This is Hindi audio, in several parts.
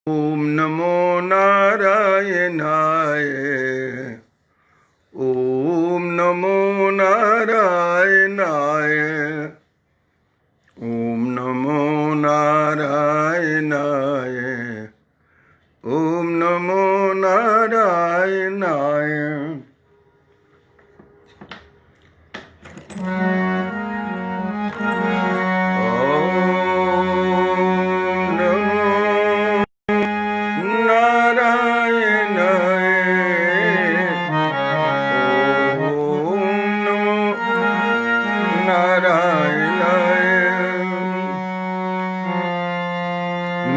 ओम नमो नारायणाय। ओम नमो नारायणाय। ओम नमो नारायणाय। ओम नमो नारायणाय।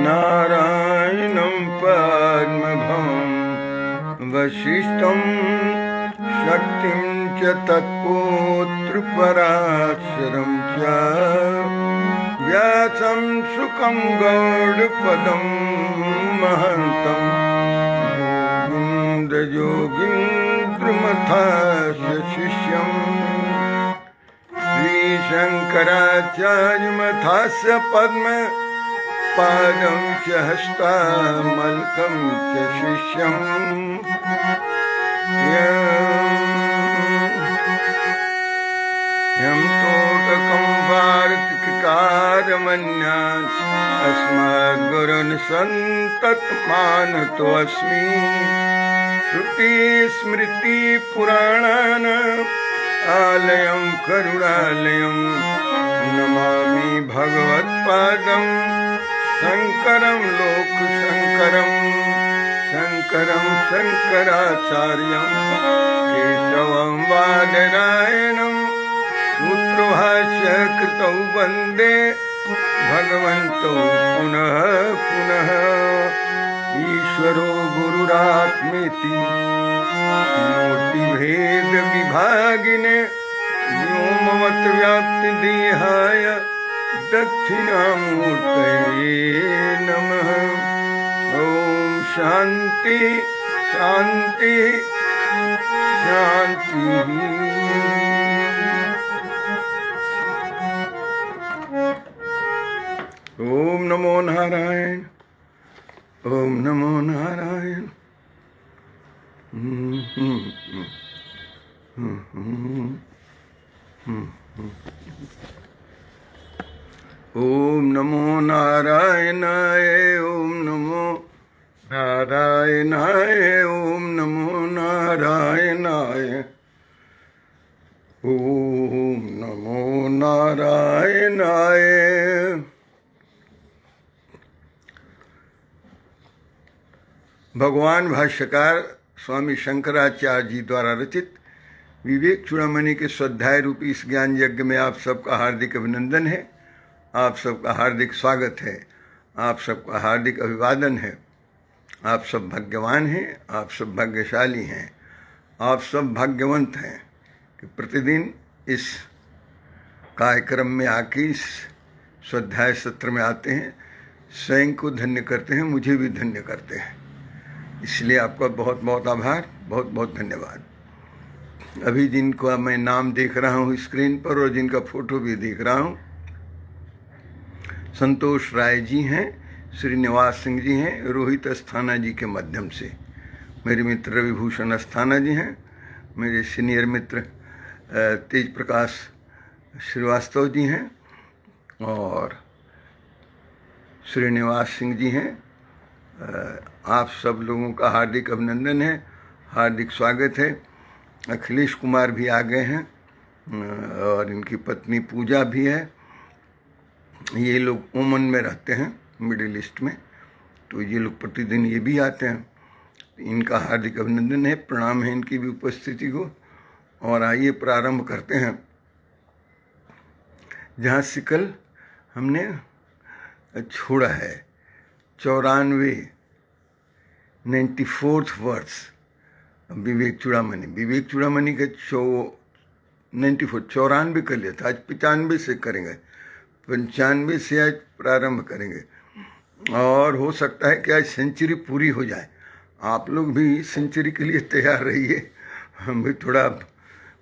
नारायणं पद्मभवं वसिष्ठं शक्तिं च तत्पुत्रपराशरं च व्यासं शुकं गौडपदं महन्तं गोविन्दयोगीन्द्रमथास्य शिष्यम् श्रीशङ्कराचार्यमथास्य पद्म पादं च हस्तामलकं च शिष्यम् यं तोटकं भारतकृतारमन्यान् अस्मद्गुरून् सन्ततमानतोऽस्मि। श्रुतिस्मृतिपुराणानाम् आलयं करुणालयं नमामि भगवत्पादं शङ्करं लोकशङ्करं शङ्करं शङ्कराचार्यं केशवं बादरायणं सूत्रभाष्यकृतौ वन्दे भगवन्तौ पुनः पुनः। ईश्वरो गुरुरात्मेति मूर्तिभेदविभागिने व्योमवद्व्याप्तिदेहाय दक्षिणामूर्तये नमः। ॐ शान्ति शान्ति शान्तिः। ॐ नमो नारायण। ॐ नमो नारायण। ओम नमो नारायणाय। ओम नमो नारायणाय। ओम नमो नारायणाय। ओम नमो नारायणाय। भगवान भाष्यकार स्वामी शंकराचार्य जी द्वारा रचित विवेक चूड़ामणि के स्वाध्याय रूपी इस ज्ञान यज्ञ में आप सबका हार्दिक अभिनंदन है, आप सबका हार्दिक स्वागत है, आप सबका हार्दिक अभिवादन है। आप सब भाग्यवान हैं, आप सब भाग्यशाली हैं, आप सब भाग्यवंत हैं कि प्रतिदिन इस कार्यक्रम में आके इस स्वाध्याय सत्र में आते हैं, स्वयं को धन्य करते हैं, मुझे भी धन्य करते हैं। इसलिए आपका बहुत बहुत आभार, बहुत बहुत धन्यवाद। अभी जिनको मैं नाम देख रहा हूँ स्क्रीन पर और जिनका फोटो भी देख रहा हूँ, संतोष राय जी हैं, श्रीनिवास सिंह जी हैं, रोहित अस्थाना जी के माध्यम से। मेरे मित्र रविभूषण अस्थाना जी हैं, मेरे सीनियर मित्र तेज प्रकाश श्रीवास्तव जी हैं और श्रीनिवास सिंह जी हैं। आप सब लोगों का हार्दिक अभिनंदन है, हार्दिक स्वागत है। अखिलेश कुमार भी आ गए हैं और इनकी पत्नी पूजा भी है। ये लोग ओमन में रहते हैं, मिडिल ईस्ट में, तो ये लोग प्रतिदिन ये भी आते हैं। इनका हार्दिक अभिनंदन है, प्रणाम है इनकी भी उपस्थिति को। और आइए प्रारंभ करते हैं जहाँ से कल हमने छोड़ा है। 94th वर्ष विवेक चूड़ामणि। विवेक चूड़ामणि के 94 कर लिया था, आज 95 से करेंगे, 95 से आज प्रारंभ करेंगे। और हो सकता है कि आज सेंचुरी पूरी हो जाए। आप लोग भी सेंचुरी के लिए तैयार रहिए, हम भी थोड़ा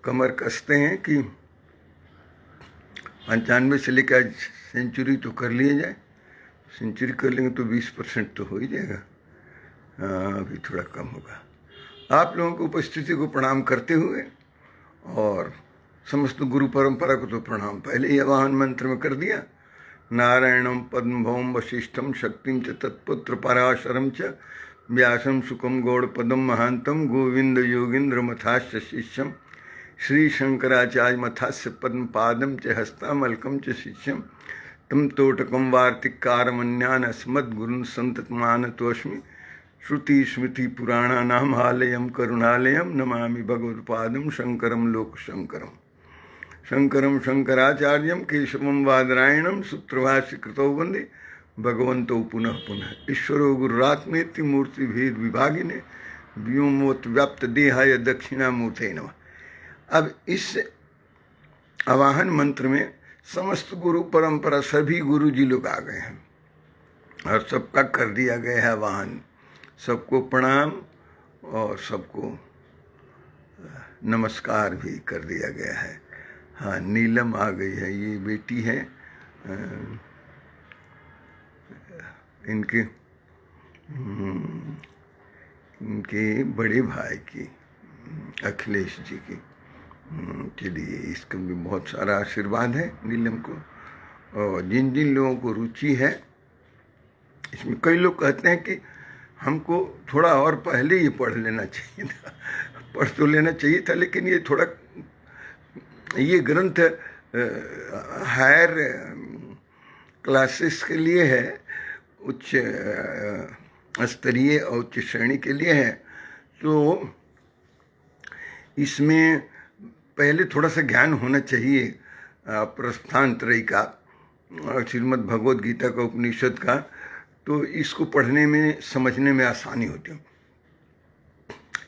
कमर कसते हैं कि 95 से लेकर आज सेंचुरी तो कर लिए जाए। सेंचुरी कर लेंगे तो 20% तो हो ही जाएगा। अभी थोड़ा कम होगा। आप लोगों की उपस्थिति को प्रणाम करते हुए और समस्त गुरु परंपरा को तो प्रणाम पहले ही आवाहन मंत्र में कर दिया। नारायणम पद्मभौम वशिष्ठम शक्तिम च तत्पुत्र पराशरम च व्यासम सुखम गौड़पदम महांतम गोविंद योगींद्र मथाश्च शिष्यम श्री शंकराचार्य मथास्य पद्म पादम च हस्तामलकम च शिष्यम तम तोटकम वार्तिकारमन्यान अस्मद्गुरुन् संततमानतोऽस्मि श्रुति स्मृति पुराणानाम आलयम करुणालयम नमामि भगवत्पादम शंकरम लोकशंकरम शंकरम शंकराचार्यम केशवम वादरायणम सूत्रभाष्य कृतौ वंदे भगवन्तौ पुनः पुनः। ईश्वरो गुरुरात्मेति मूर्ति भेद विभागिने व्योमोत व्याप्त देहाय दक्षिणामूर्ते नमः। अब इस आवाहन मंत्र में समस्त गुरु परंपरा सभी गुरु जी लोग आ गए हैं और सबका कर दिया गया है आवाहन। सबको प्रणाम और सबको नमस्कार भी कर दिया गया है। हाँ, नीलम आ गई है, ये बेटी है इनके बड़े भाई की, अखिलेश जी की। चलिए, इसका भी बहुत सारा आशीर्वाद है नीलम को। और जिन जिन लोगों को रुचि है इसमें, कई लोग कहते हैं कि हमको थोड़ा और पहले ये पढ़ लेना चाहिए था। पढ़ तो लेना चाहिए था, लेकिन ये थोड़ा, ये ग्रंथ हायर क्लासेस के लिए है, उच्च स्तरीय और उच्च श्रेणी के लिए है। तो इसमें पहले थोड़ा सा ज्ञान होना चाहिए प्रस्थान त्रयी का और श्रीमद् भगवद गीता का, उपनिषद का। तो इसको पढ़ने में, समझने में आसानी होती है,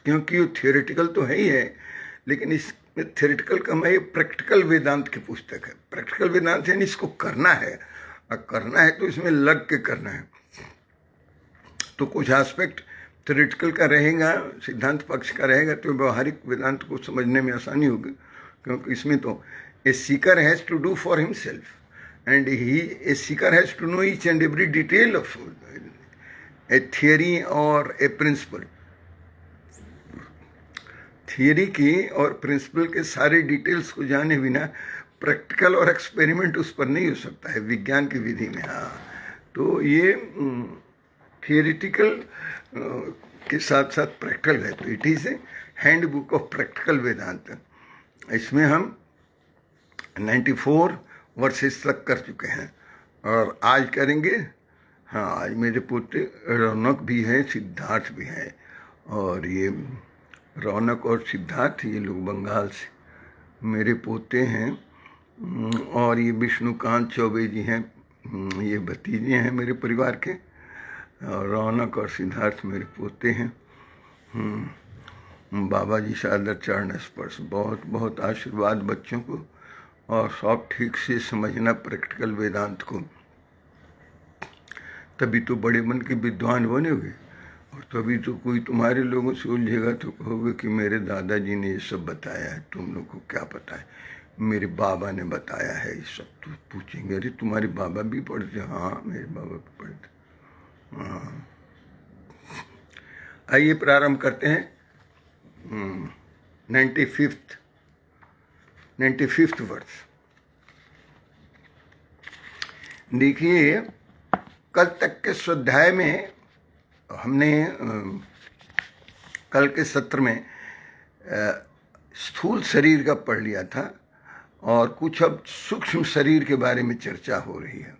क्योंकि वो थियोरेटिकल तो है ही है, लेकिन इसमें थियोरेटिकल कम है, ये प्रैक्टिकल वेदांत की पुस्तक है। प्रैक्टिकल वेदांत यानी इसको करना है, और करना है तो इसमें लग के करना है। तो कुछ एस्पेक्ट थियोरेटिकल का रहेगा, सिद्धांत पक्ष का रहेगा, तो व्यवहारिक वेदांत को समझने में आसानी होगी। क्योंकि इसमें तो a seeker has to do for himself and a seeker has to know each and every detail of a theory or a principle. Theory की और प्रिंसिपल के सारे डिटेल्स को जाने बिना प्रैक्टिकल और एक्सपेरिमेंट उस पर नहीं हो सकता है विज्ञान की विधि में। हाँ, तो ये थियरिटिकल के साथ साथ प्रैक्टिकल है, तो it is a hand book of practical Vedanta. इसमें हम 94 वर्सेस तक कर चुके हैं और आज करेंगे। हाँ, आज मेरे पोते रौनक भी हैं, सिद्धार्थ भी हैं। और ये रौनक और सिद्धार्थ, ये लोग बंगाल से मेरे पोते हैं। और ये विष्णुकांत चौबे जी हैं, ये भतीजे हैं मेरे परिवार के। और रौनक और सिद्धार्थ मेरे पोते हैं। बाबा जी सादर चरण स्पर्श, बहुत बहुत आशीर्वाद बच्चों को, और सब ठीक से समझना प्रैक्टिकल वेदांत को, तभी तो बड़े मन के विद्वान बनेंगे। और तभी तो कोई तुम्हारे लोगों से उलझेगा तो कहोगे कि मेरे दादाजी ने ये सब बताया है, तुम लोग को क्या पता है, मेरे बाबा ने बताया है ये सब। तो पूछेंगे, अरे तुम्हारे बाबा भी पढ़ते? हाँ, मेरे बाबा भी पढ़ते। हाँ, आइए प्रारंभ करते हैं 95th वर्ष। देखिए, कल तक के स्वाध्याय में हमने कल के सत्र में स्थूल शरीर का पढ़ लिया था और कुछ अब सूक्ष्म शरीर के बारे में चर्चा हो रही है।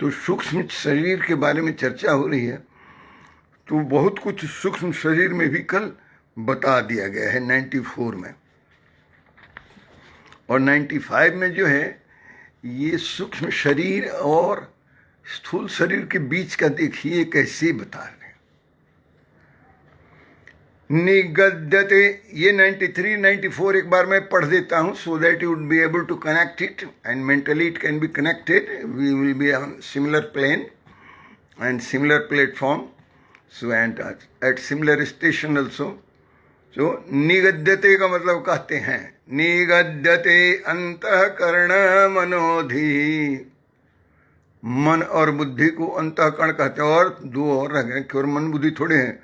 तो सूक्ष्म शरीर के बारे में चर्चा हो रही है, तो बहुत कुछ सूक्ष्म शरीर में भी कल बता दिया गया है 94 में। और 95 में जो है, ये सूक्ष्म शरीर और स्थूल शरीर के बीच का देखिए कैसे बता रहे हैं। निगद्यते, ये 93, 94 एक बार मैं पढ़ देता हूँ, so that you would be able to connect it and mentally it can be connected. We will be on similar plane and similar platform, so and at similar station also. जो निगद्यते का मतलब कहते हैं, निगद्यते अंतःकरण मनोधि, मन और बुद्धि को अंतःकरण कहते हैं। और दो और रह गए, केवल मन बुद्धि थोड़े हैं।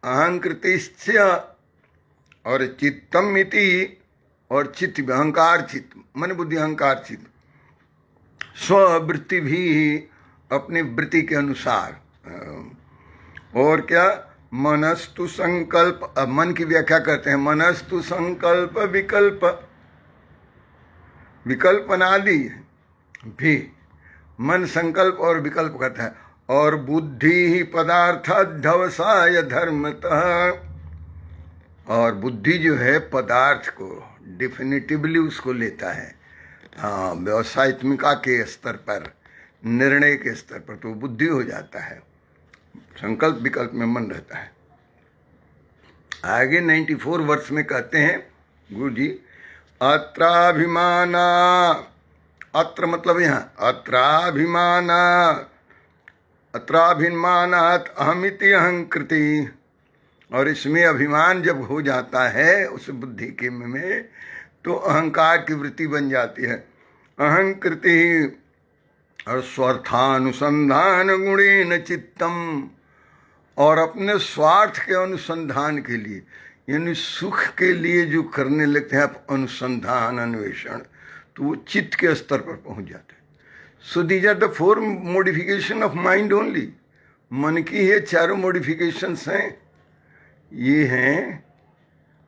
अहंकृतिश्च और चित्तम इति, और चित्त भी, अहंकार चित्त, मन बुद्धि अहंकार चित्त, स्ववृत्ति भी, अपनी वृत्ति के अनुसार। और क्या, मनस्तु संकल्प, अब मन की व्याख्या करते हैं, मनस्तु संकल्प विकल्प, विकल्पनादि भी मन संकल्प और विकल्प करता है। और बुद्धि ही पदार्थ अध्यवसाय धर्मतः, और बुद्धि जो है पदार्थ को डिफिनिटिवली उसको लेता है, हाँ, व्यवसायित्मिका के स्तर पर, निर्णय के स्तर पर, तो बुद्धि हो जाता है। संकल्प विकल्प में मन रहता है। आगे 94 वर्ष में कहते हैं गुरु जी, अत्राभिमाना, अत्र मतलब यहाँ, अत्राभिमानात् अहमिति अहंकृति, और इसमें अभिमान जब हो जाता है उस बुद्धि के में, तो अहंकार की वृत्ति बन जाती है। अहंकृति और स्वार्थानुसंधान गुणेन चित्तम, और अपने स्वार्थ के अनुसंधान के लिए, यानी सुख के लिए जो करने लगते हैं आप अनुसंधान, अन्वेषण, तो वो चित्त के स्तर पर पहुंच जाते हैं। So these are the 4 modification of mind only. मन की ये 4 मॉडिफिकेशंस हैं। ये हैं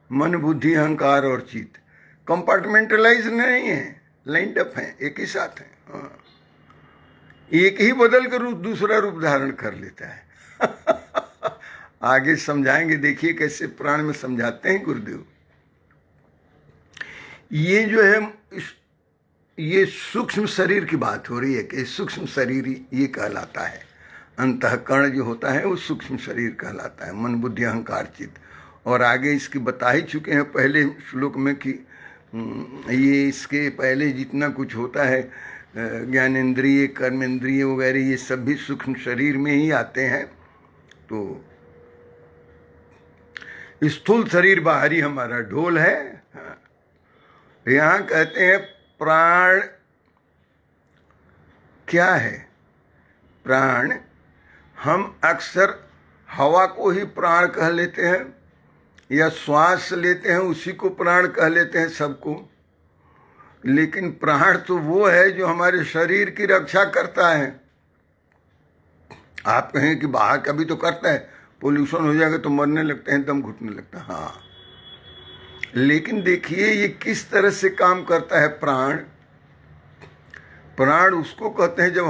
मन बुद्धि अहंकार और चित्त। कंपार्टमेंटलाइज नहीं है, लाइंड अप है, एक ही साथ है। हाँ, एक ही बदल कर रूप दूसरा रूप धारण कर लेता है। आगे समझाएंगे, देखिए कैसे प्राण में समझाते हैं गुरुदेव। ये जो है ये सूक्ष्म शरीर की बात हो रही है कि सूक्ष्म शरीर ये कहलाता है। अंतःकरण जो होता है वो सूक्ष्म शरीर कहलाता है, मन बुद्धि अहंकार चित्त। और आगे इसकी बता ही चुके हैं पहले श्लोक में कि ये इसके पहले जितना कुछ होता है, ज्ञानेंद्रिय कर्मेंद्रिय वगैरह, ये सब भी सूक्ष्म शरीर में ही आते हैं। तो स्थूल शरीर बाहरी हमारा ढोल है। यहाँ कहते हैं प्राण क्या है? प्राण, हम अक्सर हवा को ही प्राण कह लेते हैं, या श्वास लेते हैं उसी को प्राण कह लेते हैं सबको। लेकिन प्राण तो वो है जो हमारे शरीर की रक्षा करता है। आप कहें कि बाहर कभी तो करता है, पोल्यूशन हो जाएगा तो मरने लगते हैं, दम घुटने लगता है, हाँ। लेकिन देखिए ये किस तरह से काम करता है प्राण। प्राण उसको कहते हैं जब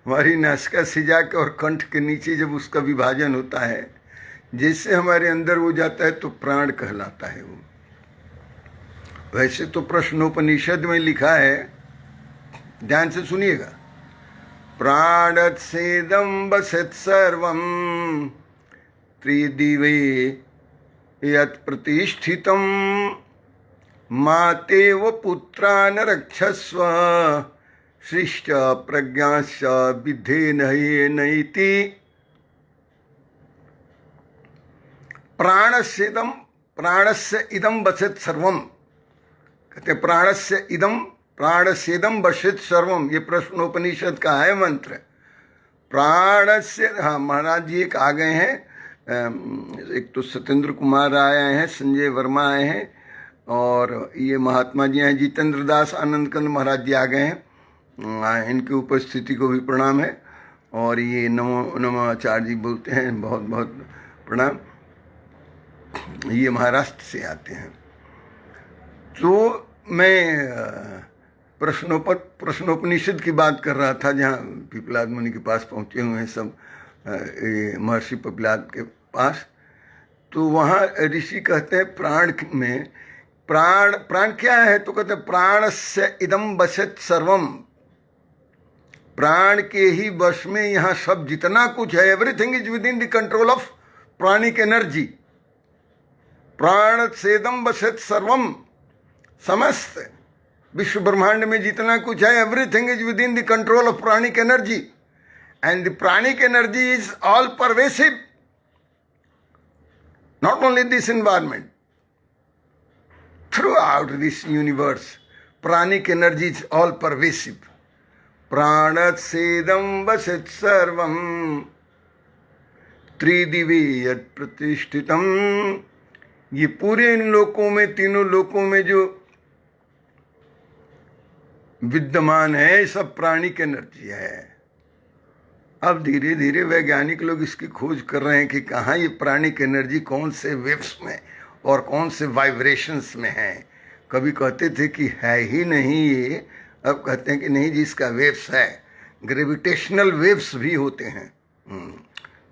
हमारी नासिका सिजा के और कंठ के नीचे जब उसका विभाजन होता है, जैसे हमारे अंदर वो जाता है तो प्राण कहलाता है वो। वैसे तो प्रश्नोपनिषद में लिखा है, ध्यान से सुनिएगा, प्राणच्छेदं वसत् सर्वं त्रिदिवे यत् प्रतिष्ठितं मातेव पुत्रान् रक्षस्व सृष्ट प्रज्ञाश्च विद्धेन नैति। प्राणस्य इदं वसत् सर्वम, कहते प्राणस्येदं वसत् सर्वम, ये प्रश्नोपनिषद का है मंत्र। प्राणस्य, हाँ महाराज जी एक आ गए हैं, एक तो सत्येंद्र कुमार आए हैं, संजय वर्मा आए हैं, और ये महात्मा जी हैं जितेंद्र दास आनंदकंद महाराज जी आ गए हैं। इनकी उपस्थिति को भी प्रणाम है। और ये नमो आचार्य जी बोलते हैं, बहुत बहुत प्रणाम। ये महाराष्ट्र से आते हैं। तो मैं प्रश्नोपनिषद की बात कर रहा था, जहाँ पिपलाद मुनि के पास पहुँचे हुए हैं सब, महर्षि पिपलाद के पास। तो वहाँ ऋषि कहते हैं प्राण में, प्राण क्या है? तो कहते हैं प्राणस्य इदं वसत् सर्वम, प्राण के ही वश में यहाँ सब जितना कुछ है, everything is within the control of pranic energy. प्राणच्छेदं वसत् सर्वम, समस्त विश्व ब्रह्मांड में जितना कुछ है, everything is within the control of pranic energy, and the pranic energy is all pervasive, not only this environment, throughout this universe. Pranic energy is all pervasive. प्राणच्छेदं वसत् सर्वं त्रिदिवे यत् प्रतिष्ठितम। ये पूरे इन लोकों में, तीनों लोकों में जो विद्यमान है सब प्राणिक एनर्जी है। अब धीरे धीरे वैज्ञानिक लोग इसकी खोज कर रहे हैं कि कहाँ ये प्राणिक एनर्जी कौन से वेव्स में और कौन से वाइब्रेशंस में है। कभी कहते थे कि है ही नहीं ये, अब कहते हैं कि नहीं जी इसका वेव्स है, ग्रेविटेशनल वेव्स भी होते हैं।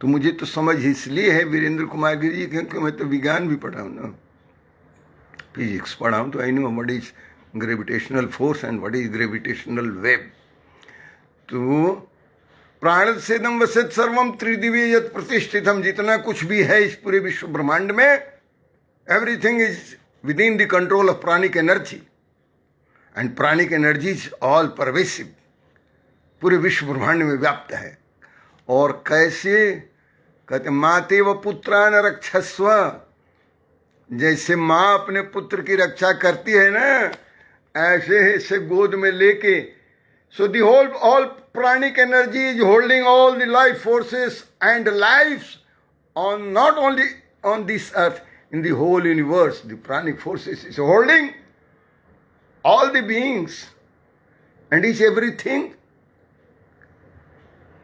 तो मुझे तो समझ इसलिए है वीरेंद्र कुमार गिरी जी, क्योंकि मैं तो विज्ञान भी पढ़ा हूँ ना, फिजिक्स पढ़ा हूँ, तो I know what is gravitational force and what is gravitational wave. तो प्राणच्छेदं वसत् सर्वम त्रिदिवे यत् प्रतिष्ठितम, जितना कुछ भी है इस पूरे विश्व ब्रह्मांड में, everything is within the control of pranic energy and pranic energy is all pervasive, पूरे विश्व ब्रह्मांड में व्याप्त है। और कैसे कहते माते व पुत्रान रक्षस्व, जैसे माँ अपने पुत्र की रक्षा करती है ना, ऐसे इसे गोद में लेके, so the whole all pranic energy is holding all the life forces and lives on not only on this earth, in the whole universe. The pranic forces is holding all the beings and each everything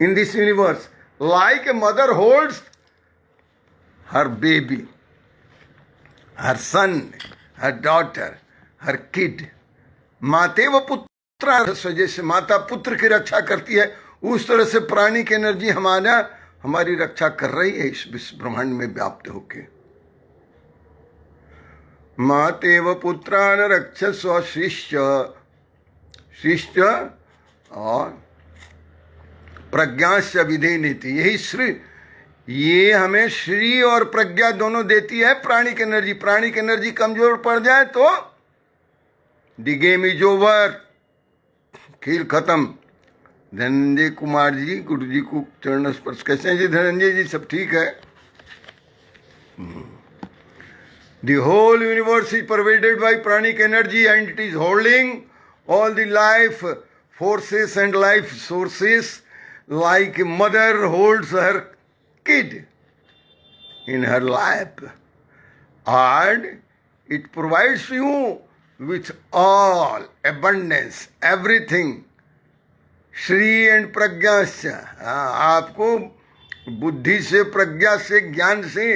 in this universe, like a mother holds her baby, her son, her daughter, her kid. माते व पुत्र, जैसे माता पुत्र की रक्षा करती है, उस तरह से प्राणिक एनर्जी हमारी रक्षा कर रही है इस विश्व ब्रह्मांड में व्याप्त होके। माते व पुत्रान रक्षस्व शिष्य, शिष्य और प्रज्ञाश्च विधेनीति, यही श्री, ये हमें श्री और प्रज्ञा दोनों देती है प्राणिक एनर्जी। प्राणिक एनर्जी कमजोर पड़ जाए तो द गेम इज ओवर, खेल खत्म। धनंजय कुमार जी, गुरु जी को चरण स्पर्श। कैसे हैं जी धनंजय जी? सब ठीक है। The whole universe is pervaded by pranic energy and it is holding all the life forces and life sources, like a mother holds her kid in her lap, and it provides you with all abundance, everything. श्री एंड प्रज्ञा से, आपको बुद्धि से, प्रज्ञा से, ज्ञान से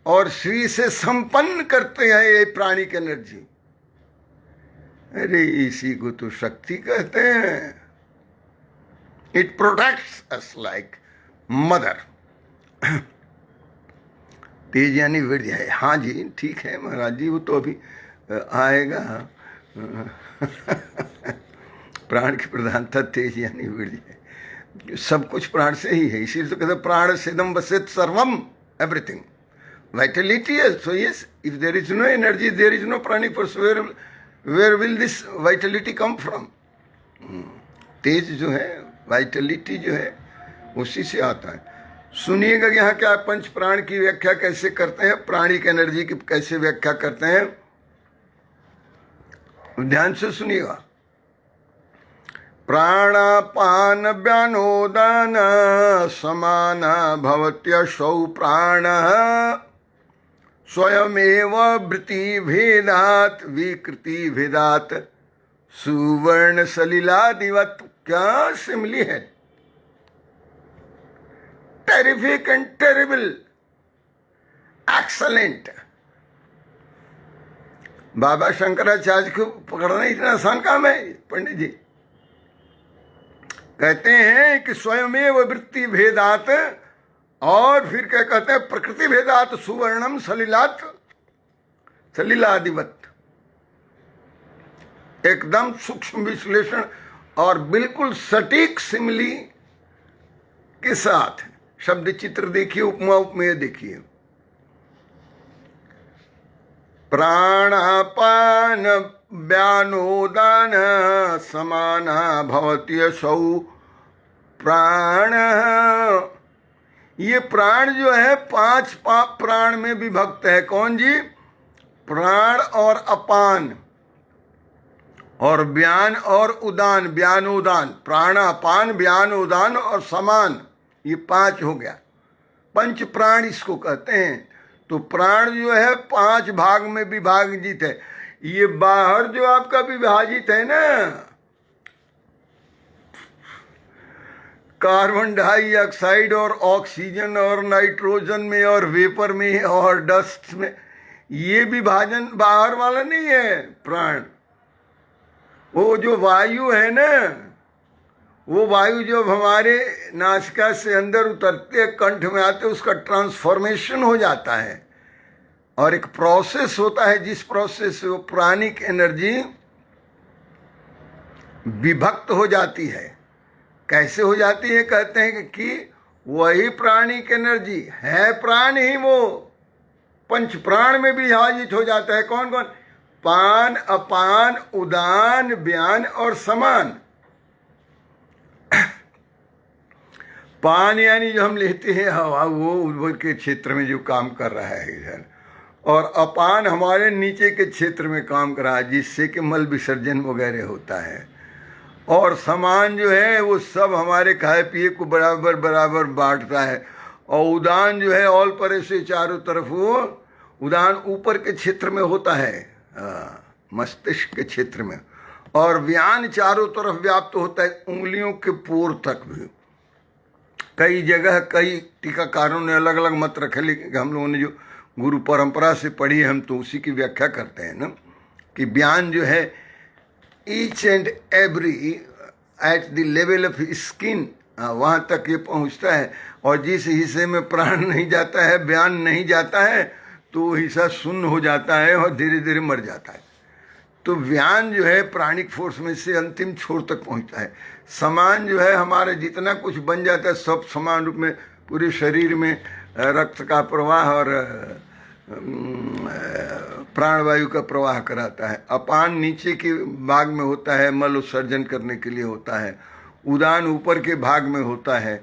और श्री से संपन्न करते हैं ये प्राणिक एनर्जी। अरे इसी को तो शक्ति कहते हैं। It protects us like mother. तेज यानी वीर्य है। हाँ जी ठीक है महाराज जी, वो तो अभी आएगा। प्राण की प्रधानता तेज यानी वीर्य है। सब कुछ प्राण से ही है, इसीलिए तो कहते प्राणच्छेदं वसेत् सर्वम, everything. Vitality also, yes. If there is no energy, there is no pranic force. Where will this vitality come from? तेज जो है, vitality जो है, उसी से आता है। सुनिएगा यहाँ क्या पंच प्राण की व्याख्या कैसे करते हैं, प्राणिक एनर्जी की कैसे व्याख्या करते हैं, ध्यान से सुनिएगा। प्राणापान व्यानोदान समान भवत्यसौ प्राणः स्वयमेव वृत्ति भेदात विकृति भेदात सुवर्ण सलिलादिवत। क्या सिमली है, टेरिफिक एंड टेरिबल, एक्सलेंट। बाबा शंकराचार्य को पकड़ना इतना आसान काम है पंडित जी। कहते हैं कि स्वयमेव वृत्ति भेदात, और फिर क्या कहते हैं, प्रकृति भेदात सुवर्णम सलिलात सलिलादिवत। एकदम सूक्ष्म विश्लेषण और बिल्कुल सटीक सिमली के साथ शब्द चित्र देखिए, उपमा उपमेय देखिए। प्राणापान व्यानोदान समाना भवत्यसौ प्राण। ये प्राण जो है पांच प्राण में विभक्त है। कौन जी? प्राण और अपान। और व्यान और उदान, व्यानोदान, प्राणापान, व्यानोदान और समान, ये 5 हो गया। पंच प्राण इसको कहते हैं। तो प्राण जो है 5 भाग में विभाजित है। ये बाहर जो आपका विभाजित है ना, कार्बन डाइऑक्साइड और ऑक्सीजन और नाइट्रोजन में और वेपर में और डस्ट में, ये विभाजन बाहर वाला नहीं है प्राण। वो जो वायु है ना, वो वायु जब हमारे नासिका से अंदर उतरते कंठ में आते, उसका ट्रांसफॉर्मेशन हो जाता है और एक प्रोसेस होता है, जिस प्रोसेस से वो प्राणिक एनर्जी विभक्त हो जाती है। कैसे हो जाती है? कहते हैं कि वही प्राणिक एनर्जी है, प्राण ही वो पंच प्राण में विभाजित हो जाता है। कौन कौन? पान, अपान, उदान, व्यान और समान। पान यानी जो हम लेते हैं हवा, वो ऊपर के क्षेत्र में जो काम कर रहा है इधर, और अपान हमारे नीचे के क्षेत्र में काम कर रहा है, जिससे कि मल विसर्जन वगैरह होता है। और समान जो है वो सब हमारे खाए पिए को बराबर बराबर बांटता है। और उदान जो है ऑल परे से चारों तरफ, वो उदान ऊपर के क्षेत्र में होता है, मस्तिष्क के क्षेत्र में। और व्यान चारों तरफ व्याप्त होता है, उंगलियों के पोर तक भी। कई जगह कई टीकाकारों ने अलग अलग मत रखे, लेकिन हम लोगों ने जो गुरु परंपरा से पढ़ी है, हम तो उसी की व्याख्या करते हैं ना, कि व्यान जो है each and every at the level of skin, वहाँ तक ये पहुँचता है। और जिस हिस्से में प्राण नहीं जाता है, व्यान नहीं जाता है, तो वो हिस्सा शून्य हो जाता है और धीरे धीरे मर जाता है। तो व्यान जो है प्राणिक फोर्स में से अंतिम छोर तक पहुंचता है। समान जो है हमारे जितना कुछ बन जाता है, सब समान रूप में पूरे शरीर में रक्त का प्रवाह और प्राणवायु का प्रवाह कराता है। अपान नीचे के भाग में होता है, मल उत्सर्जन करने के लिए होता है। उदान ऊपर के भाग में होता है।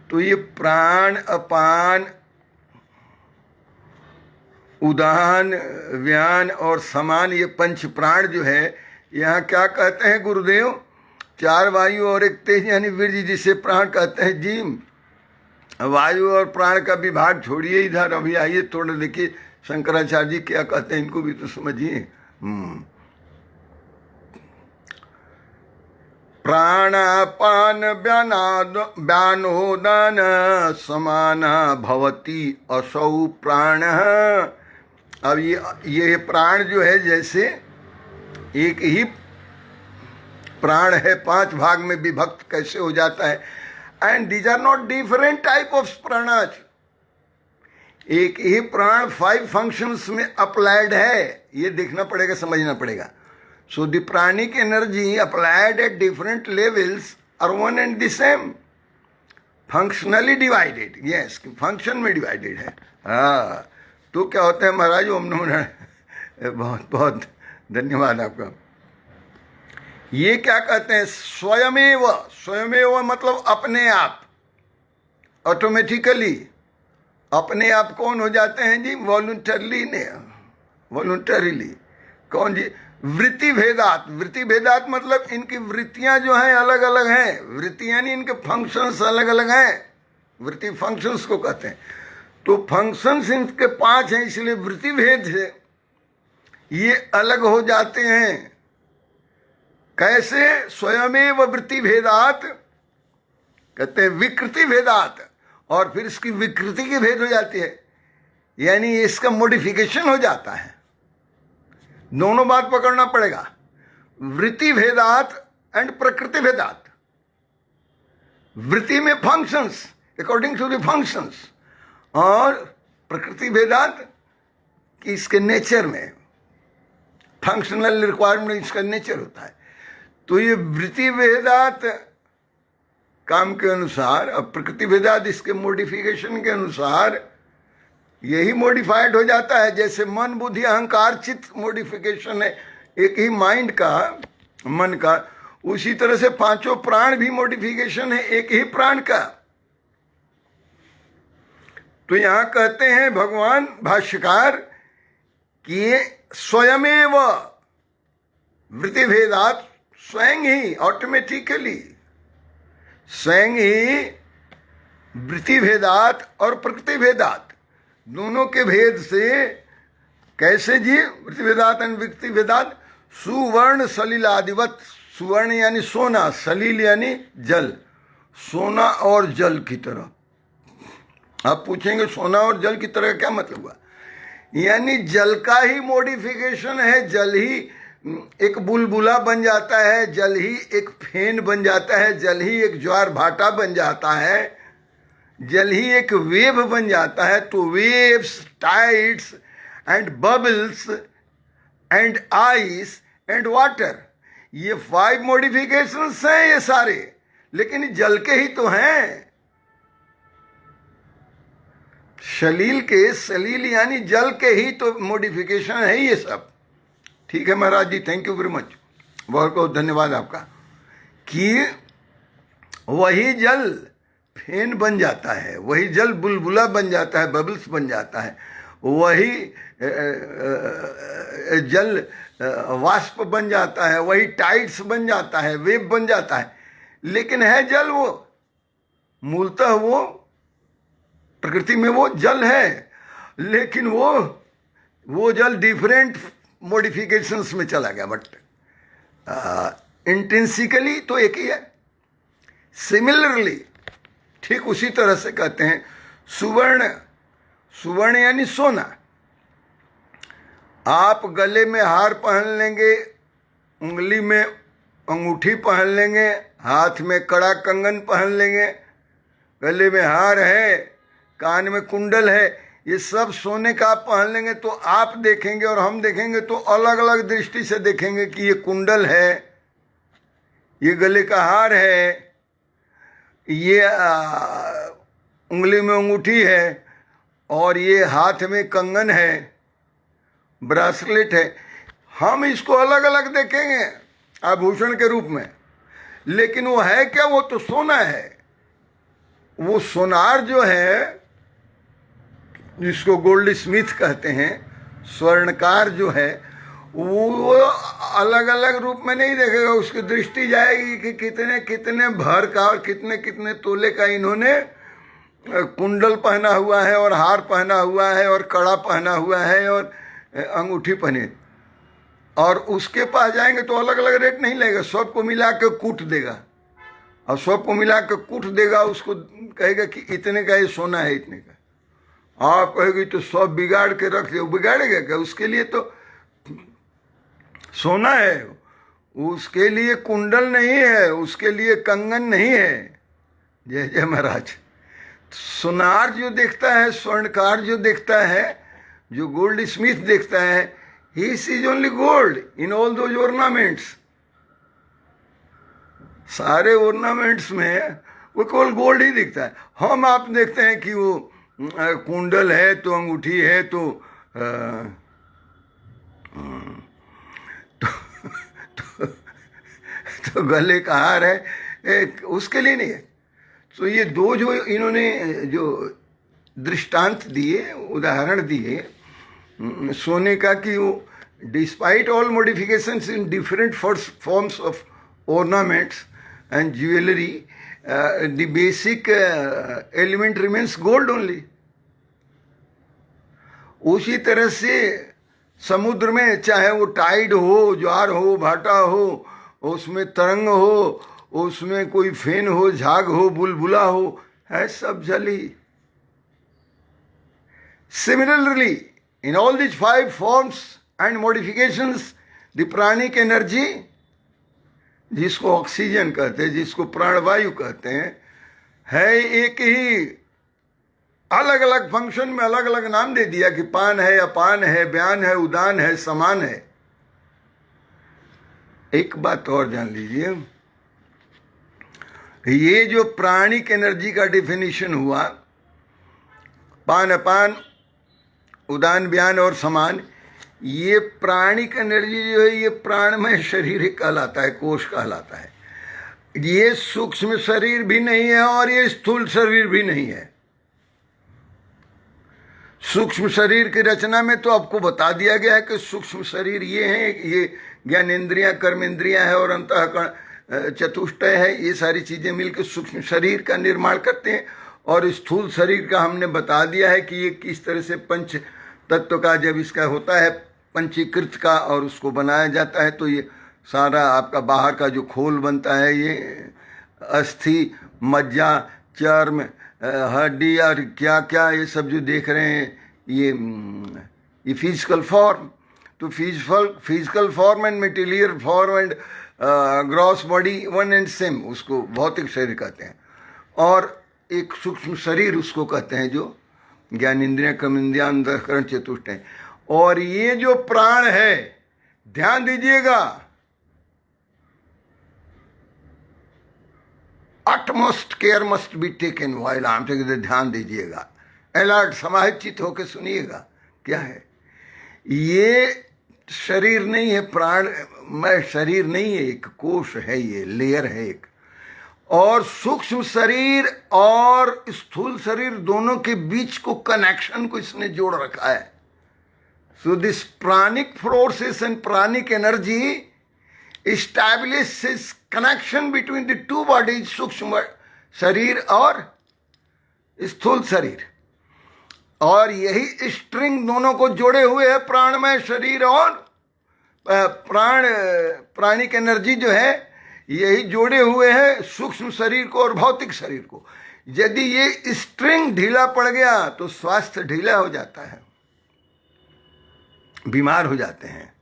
तो ये प्राण, अपान, उदान, व्यान और समान, ये पंच प्राण जो है, यहाँ क्या कहते हैं गुरुदेव? 4 वायु और 1 तेज यानी वीर्य, जिसे प्राण कहते हैं। जीव, वायु और प्राण का विभाग छोड़िए, इधर अभी आइए थोड़ा देखिए शंकराचार्य जी क्या कहते हैं, इनको भी तो समझिए। प्राणापान व्यानोदान समान भवति असौ प्राण। अब ये प्राण जो है, जैसे एक ही प्राण है 5 भाग में विभक्त कैसे हो जाता है। And these are not different type of प्राणाज। एक ही प्राण 5 फंक्शंस में अप्लाइड है, ये देखना पड़ेगा, समझना पड़ेगा। So the pranic energy applied at different levels are one and the same, functionally divided. Yes, function में डिवाइडेड है। हाँ, तो क्या होता है महाराज? ओम नमो नारायण, बहुत बहुत धन्यवाद आपका। ये क्या कहते हैं? स्वयमेव। स्वयमेव मतलब अपने आप, ऑटोमेटिकली अपने आप कौन हो जाते हैं जी? वॉलंटरली ने, वॉलंटरीली। कौन जी? वृत्ति भेदात। वृत्ति भेदात मतलब इनकी वृत्तियां जो हैं अलग अलग हैं। वृत्ति यानी इनके फंक्शंस अलग अलग हैं, वृत्ति फंक्शंस को कहते हैं। तो फंक्शंस इनके 5 हैं, इसलिए वृत्ति भेद से ये अलग हो जाते हैं। कैसे? स्वयमेव वृत्ति भेदात, कहते हैं विकृति भेदात, और फिर इसकी विकृति की भेद हो जाती है, यानी इसका मॉडिफिकेशन हो जाता है। दोनों बात पकड़ना पड़ेगा, वृत्ति भेदात एंड प्रकृति भेदात। वृत्ति में functions according to the functions, और प्रकृति भेदात कि इसके नेचर में, फंक्शनल रिक्वायरमेंट इसका नेचर होता है। तो ये वृत्ति भेदात काम के अनुसार, अब प्रकृति भेदात इसके मॉडिफिकेशन के अनुसार यही मॉडिफाइड हो जाता है। जैसे मन, बुद्धि, अहंकार, चित्त मॉडिफिकेशन है एक ही माइंड का, मन का, उसी तरह से 5 प्राण भी मॉडिफिकेशन है एक ही प्राण का। तो यहां कहते हैं भगवान भाष्यकार कि ये स्वयमेव वृत्ति भेदात स्वयं ही ऑटोमेटिकली, स्वयं ही वृत्ति भेदात और प्रकृति भेदात दोनों के भेद से कैसे जी? वृत्ति भेदात एंड वृत्ति भेदात सुवर्ण सलिलादिवत, सुवर्ण यानी सोना, सलील यानी जल, सोना और जल की तरह। आप पूछेंगे सोना और जल की तरह क्या मतलब हुआ? यानी जल का ही मॉडिफिकेशन है, जल ही एक बुलबुला बन जाता है, जल ही एक फेन बन जाता है, जल ही एक ज्वार भाटा बन जाता है, जल ही एक वेव बन जाता है। तो waves, tides and bubbles and ice and water, ये 5 मॉडिफिकेशंस हैं ये सारे, लेकिन जल के ही तो हैं। सलील के, सलील यानी जल के ही तो मॉडिफिकेशन है ये सब। ठीक है महाराज जी, थैंक यू वेरी मच, बहुत बहुत धन्यवाद आपका। कि वही जल फेन बन जाता है, वही जल बुलबुला बन जाता है, बबल्स बन जाता है, वही जल वाष्प बन जाता है, वही टाइड्स बन जाता है, वेव बन जाता है, लेकिन है जल वो। मूलतः वो प्रकृति में वो जल है, लेकिन वो जल डिफरेंट मॉडिफिकेशंस में चला गया, बट इंटेंसिकली तो एक ही है। सिमिलरली ठीक उसी तरह से कहते हैं सुवर्ण, सुवर्ण यानी सोना। आप गले में हार पहन लेंगे, उंगली में अंगूठी पहन लेंगे, हाथ में कड़ा कंगन पहन लेंगे, गले में हार है, कान में कुंडल है, ये सब सोने का आप पहन लेंगे तो आप देखेंगे और हम देखेंगे तो अलग अलग दृष्टि से देखेंगे कि ये कुंडल है, ये गले का हार है, ये उंगली में अंगूठी है, और ये हाथ में कंगन है, ब्रासलेट है। हम इसको अलग अलग देखेंगे आभूषण के रूप में, लेकिन वो है क्या? वो तो सोना है। वो सोनार जो है, जिसको गोल्ड स्मिथ कहते हैं, स्वर्णकार जो है, वो अलग अलग रूप में नहीं देखेगा। उसकी दृष्टि जाएगी कि कितने कितने भर का और कितने कितने तोले का इन्होंने कुंडल पहना हुआ है और हार पहना हुआ है और कड़ा पहना हुआ है और अंगूठी पहने, और उसके पास जाएंगे तो अलग अलग रेट नहीं लगेगा, सबको मिला के कूट देगा, और सबको मिला के कूट देगा, उसको कहेगा कि इतने का ये सोना है, इतने का। आप कहेगी तो सब बिगाड़ के रख दे, बिगाड़ेगा क्या? उसके लिए तो सोना है, उसके लिए कुंडल नहीं है, उसके लिए कंगन नहीं है। जय जय महाराज। सोनार जो देखता है, स्वर्णकार जो देखता है, जो गोल्ड स्मिथ देखता है, he sees only gold in all those ornaments. सारे ऑर्नामेंट्स में वो केवल गोल्ड ही दिखता है। हम आप देखते हैं कि वो कुंडल है तो अंगूठी है तो तो गले का हार है, उसके लिए नहीं है। तो ये दो जो इन्होंने जो दृष्टांत दिए, उदाहरण दिए सोने का, कि वो despite all modifications in different forms of ornaments and jewelry, the basic element remains gold only. उसी तरह से समुद्र में चाहे वो टाइड हो, ज्वार हो, भाटा हो, उसमें तरंग हो, उसमें कोई फेन हो, झाग हो, बुलबुला हो, है सब जली। Similarly, in all these 5 forms and modifications, the pranic energy, जिसको ऑक्सीजन कहते हैं, जिसको प्राणवायु कहते हैं, है एक ही। अलग अलग फंक्शन में अलग अलग नाम दे दिया कि पान है, अपान है, बयान है, उदान है, समान है। एक बात और जान लीजिए, ये जो प्राणिक एनर्जी का डिफिनीशन हुआ, पान, अपान, उदान, बयान और समान, ये प्राणिक एनर्जी जो है ये प्राणमय शरीर कहलाता है, कोश कहलाता है। ये सूक्ष्म शरीर भी नहीं है और ये स्थूल शरीर भी नहीं है। सूक्ष्म शरीर की रचना में तो आपको बता दिया गया है कि सूक्ष्म शरीर ये है, ये ज्ञानेंद्रियां, कर्मेंद्रियां है और अंतःकरण चतुष्टय है। ये सारी चीजें मिलकर सूक्ष्म शरीर का निर्माण करते हैं। और स्थूल शरीर का हमने बता दिया है कि ये किस तरह से पंच तत्व का जब इसका होता है पंचीकृत का और उसको बनाया जाता है तो ये सारा आपका बाहर का जो खोल बनता है ये अस्थि, मज्जा, चर्म, हड्डी और क्या क्या ये सब जो देख रहे हैं ये फिजिकल फॉर्म। तो physical form and material form and gross body one and same, उसको भौतिक शरीर कहते हैं। और एक सूक्ष्म शरीर उसको कहते हैं जो ज्ञानेंद्रियां, कर्मेंद्रियां, अंतःकरण चतुष्टय। और ये जो प्राण है, ध्यान दीजिएगा, utmost care must be taken while I'm taking the, ध्यान दीजिएगा, अलर्ट, समाहित चित्त होकर सुनिएगा। क्या है ये? शरीर नहीं है, प्राण मैं शरीर नहीं है, एक कोश है, ये लेयर है एक। और सूक्ष्म शरीर और स्थूल शरीर दोनों के बीच को कनेक्शन को इसने जोड़ रखा है। So this pranic forces and pranic energy establishes connection between the two bodies, सूक्ष्म शरीर और स्थूल शरीर। और यही स्ट्रिंग दोनों को जोड़े हुए है, प्राणमय शरीर और प्राणिक एनर्जी जो है यही जोड़े हुए हैं सूक्ष्म शरीर को और भौतिक शरीर को। यदि ये स्ट्रिंग ढीला पड़ गया तो स्वास्थ्य ढीला हो जाता है, बीमार हो जाते हैं,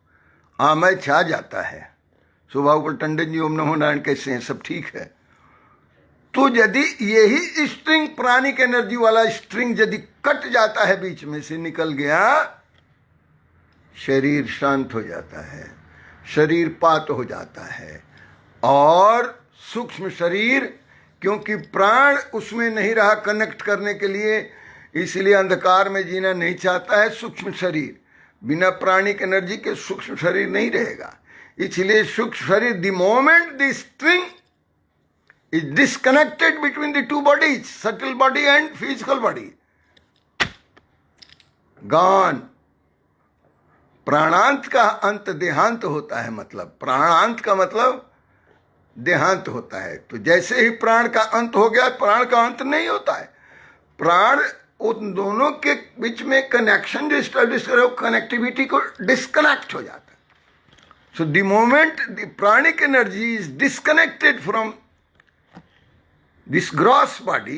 आमय छा जाता है। स्वभाव पर टंडन जी ओम नमो नारायण कैसे हैं? सब ठीक है। तो यदि यही स्ट्रिंग प्राणिक एनर्जी वाला स्ट्रिंग यदि कट जाता है, बीच में से निकल गया, शरीर शांत हो जाता है, शरीर पात हो जाता है। और सूक्ष्म शरीर, क्योंकि प्राण उसमें नहीं रहा कनेक्ट करने के लिए, इसलिए अंधकार में जीना नहीं चाहता है। सूक्ष्म शरीर बिना प्राणिक एनर्जी के सूक्ष्म शरीर नहीं रहेगा। इसलिए सूक्ष्म शरीर, the moment the string is disconnected between the two bodies, subtle body and physical body, gone. प्राणांत का अंत देहांत होता है, मतलब प्राणांत का मतलब देहांत होता है। तो जैसे ही प्राण का अंत हो गया, प्राण का अंत नहीं होता है। प्राण उन दोनों के बीच में कनेक्शन जो स्टैब्लिश करे, कनेक्टिविटी को डिस्कनेक्ट हो जाता है। So the moment the pranic energy is disconnected from this gross body,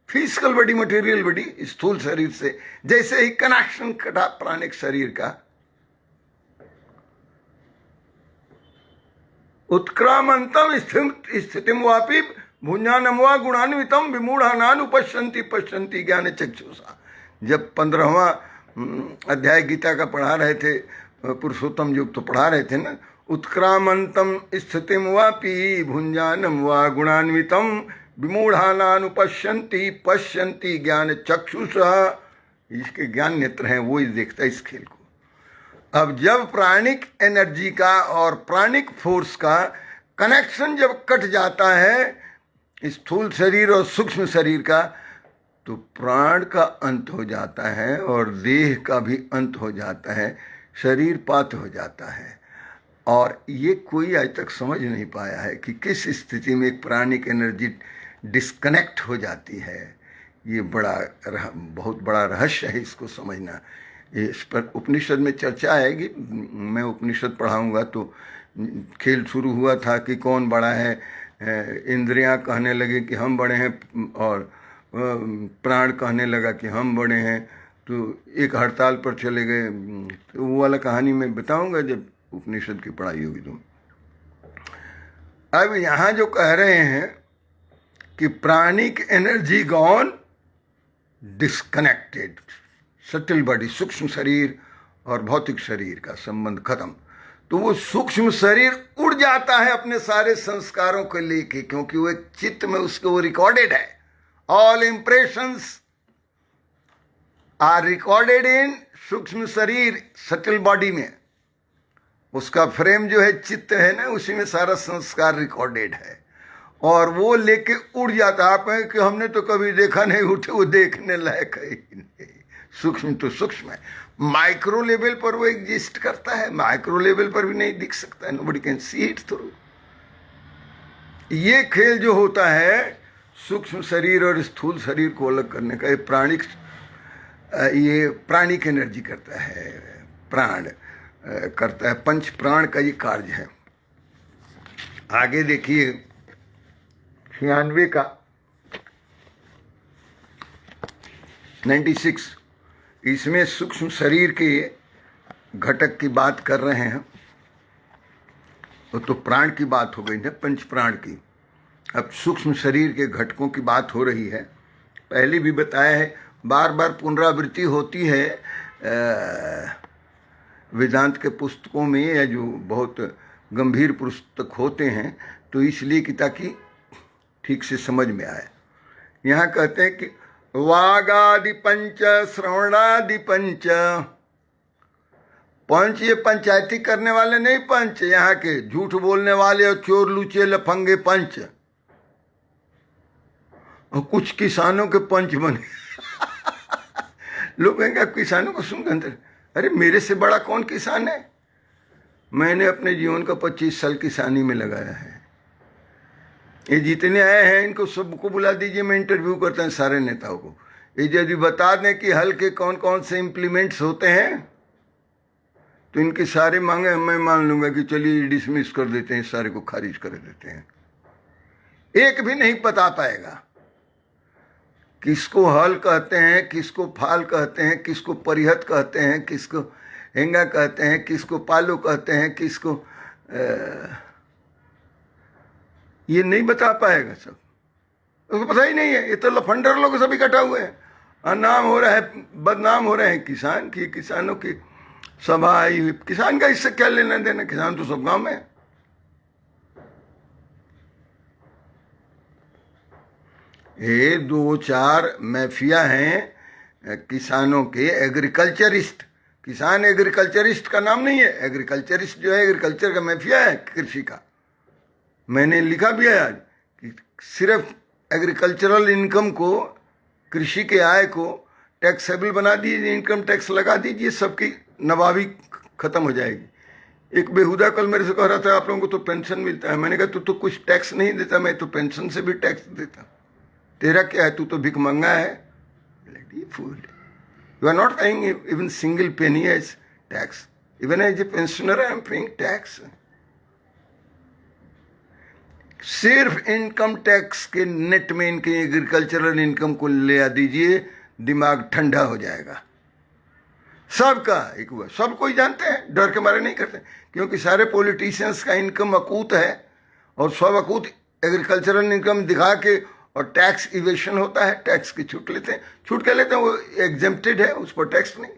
physical body, material body, स्थूल शरीर से, जैसे ही कनेक्शन कटा प्राणिक शरीर का, उत्क्रामंतम स्थितिम वापि भुंजानम वा गुणान्वितम विमूढ़ानान उपश्यन्ति पश्यन्ति ज्ञान चक्षुषा। जब 15वां अध्याय गीता का पढ़ा रहे थे, पुरुषोत्तम युग तो पढ़ा रहे थे ना, उत्क्रामंतम स्थितिम वापि भुंजानम वा गुणान्वितम विमूढ़ानान उपश्यन्ति पश्यन्ति ज्ञान चक्षुषा। इसके ज्ञान नेत्र हैं, वो ही देखता है इस खेल को। अब जब प्राणिक एनर्जी का और प्राणिक फोर्स का कनेक्शन जब कट जाता है स्थूल शरीर और सूक्ष्म शरीर का, तो प्राण का अंत हो जाता है और देह का भी अंत हो जाता है, शरीर पात हो जाता है। और ये कोई आज तक समझ नहीं पाया है कि किस स्थिति में एक प्राणिक एनर्जी डिस्कनेक्ट हो जाती है। ये बहुत बड़ा रहस्य है, इसको समझना। इस पर उपनिषद में चर्चा आएगी, मैं उपनिषद पढ़ाऊंगा। तो खेल शुरू हुआ था कि कौन बड़ा है, इंद्रियां कहने लगे कि हम बड़े हैं और प्राण कहने लगा कि हम बड़े हैं। तो एक हड़ताल पर चले गए। तो वो वाला कहानी मैं बताऊंगा जब उपनिषद की पढ़ाई होगी। तो अब यहाँ जो कह रहे हैं कि pranic energy gone, disconnected, subtle body, सूक्ष्म शरीर और भौतिक शरीर का संबंध खत्म। तो वो सूक्ष्म शरीर उड़ जाता है अपने सारे संस्कारों को लेके, क्योंकि वो एक चित्त में उसके वो रिकॉर्डेड है। All impressions are recorded in सूक्ष्म शरीर, सटल बॉडी में। उसका फ्रेम जो है चित्त है ना, उसी में सारा संस्कार रिकॉर्डेड है। और वो लेके उड़ जाता है। आप हैं कि हमने तो कभी देखा नहीं, उठे वो देखने लायक है ही नहीं। सूक्ष्म तो सूक्ष्म है, माइक्रो लेवल पर वो एग्जिस्ट करता है, माइक्रो लेवल पर भी नहीं दिख सकता है, nobody can see it through. ये खेल जो होता है सूक्ष्म शरीर और स्थूल शरीर को अलग करने का, ये प्राणिक एनर्जी करता है, प्राण करता है, पंच प्राण का ये कार्य है। आगे देखिए 96 का 96, इसमें सूक्ष्म शरीर के घटक की बात कर रहे हैं। वो तो प्राण की बात हो गई ना, पंच प्राण की। अब सूक्ष्म शरीर के घटकों की बात हो रही है। पहले भी बताया है, बार बार पुनरावृत्ति होती है वेदांत के पुस्तकों में, या जो बहुत गंभीर पुस्तक होते हैं, तो इसलिए कि ताकि ठीक से समझ में आए। यहाँ कहते हैं कि वागादि पंच, श्रवणादि पंच। पंच ये पंचायती करने वाले नहीं पंच, यहाँ के झूठ बोलने वाले और चोर लुचे लफंगे पंच। और कुछ किसानों के पंच बने। लोग कहेंगे आप किसानों को सुन अंदर, अरे मेरे से बड़ा कौन किसान है? मैंने अपने जीवन का 25 साल किसानी में लगाया है। ये जितने आए हैं इनको सबको बुला दीजिए, मैं इंटरव्यू करता हूँ सारे नेताओं को। ये यदि बता दें कि हल के कौन कौन से इम्प्लीमेंट्स होते हैं तो इनके सारे मांगे मैं मान लूंगा कि चलिए डिसमिस कर देते हैं, सारे को खारिज कर देते हैं। एक भी नहीं बता पाएगा किसको हल कहते हैं, किसको फाल कहते हैं, किसको परिहत कहते हैं, किसको हेंगा कहते हैं, किसको पालो कहते हैं, किसको ये नहीं बता पाएगा सब, उसको पता ही नहीं है। ये तो लफंडर लोग सब इकट्ठा हुए हैं, नाम हो रहा है, बदनाम हो रहे हैं किसान की, किसानों की सभा आई हुई। किसान का इससे क्या लेना देना, किसान तो सब गांव में। ये 2-4 माफिया हैं किसानों के, एग्रीकल्चरिस्ट। किसान एग्रीकल्चरिस्ट का नाम नहीं है, एग्रीकल्चरिस्ट जो है एग्रीकल्चर का माफिया है, कृषि का। मैंने लिखा भी है आज कि सिर्फ एग्रीकल्चरल इनकम को, कृषि के आय को टैक्सेबल बना दीजिए, इनकम टैक्स लगा दीजिए, सबकी नवाबी खत्म हो जाएगी। एक बेहुदा कल मेरे से कह रहा था आप लोगों को तो पेंशन मिलता है। मैंने कहा तू तो कुछ टैक्स नहीं देता, मैं तो पेंशन से भी टैक्स देता, तेरा क्या है, तू तो भिख मंगा है। Fool, you are not paying even single penny as tax, even as a pensioner I am paying tax. सिर्फ इनकम टैक्स के नेट में इनके एग्रीकल्चरल इनकम को ले आ दीजिए, दिमाग ठंडा हो जाएगा सबका। एक हुआ, सब कोई जानते हैं, डर के मारे नहीं करते, क्योंकि सारे पॉलिटिशियंस का इनकम अकूत है और सब अकूत एग्रीकल्चरल इनकम दिखा के, और टैक्स इवेशन होता है, टैक्स की छूट लेते हैं, छूट के लेते हैं, वो एग्जेम्प्टेड है, उस पर टैक्स नहीं।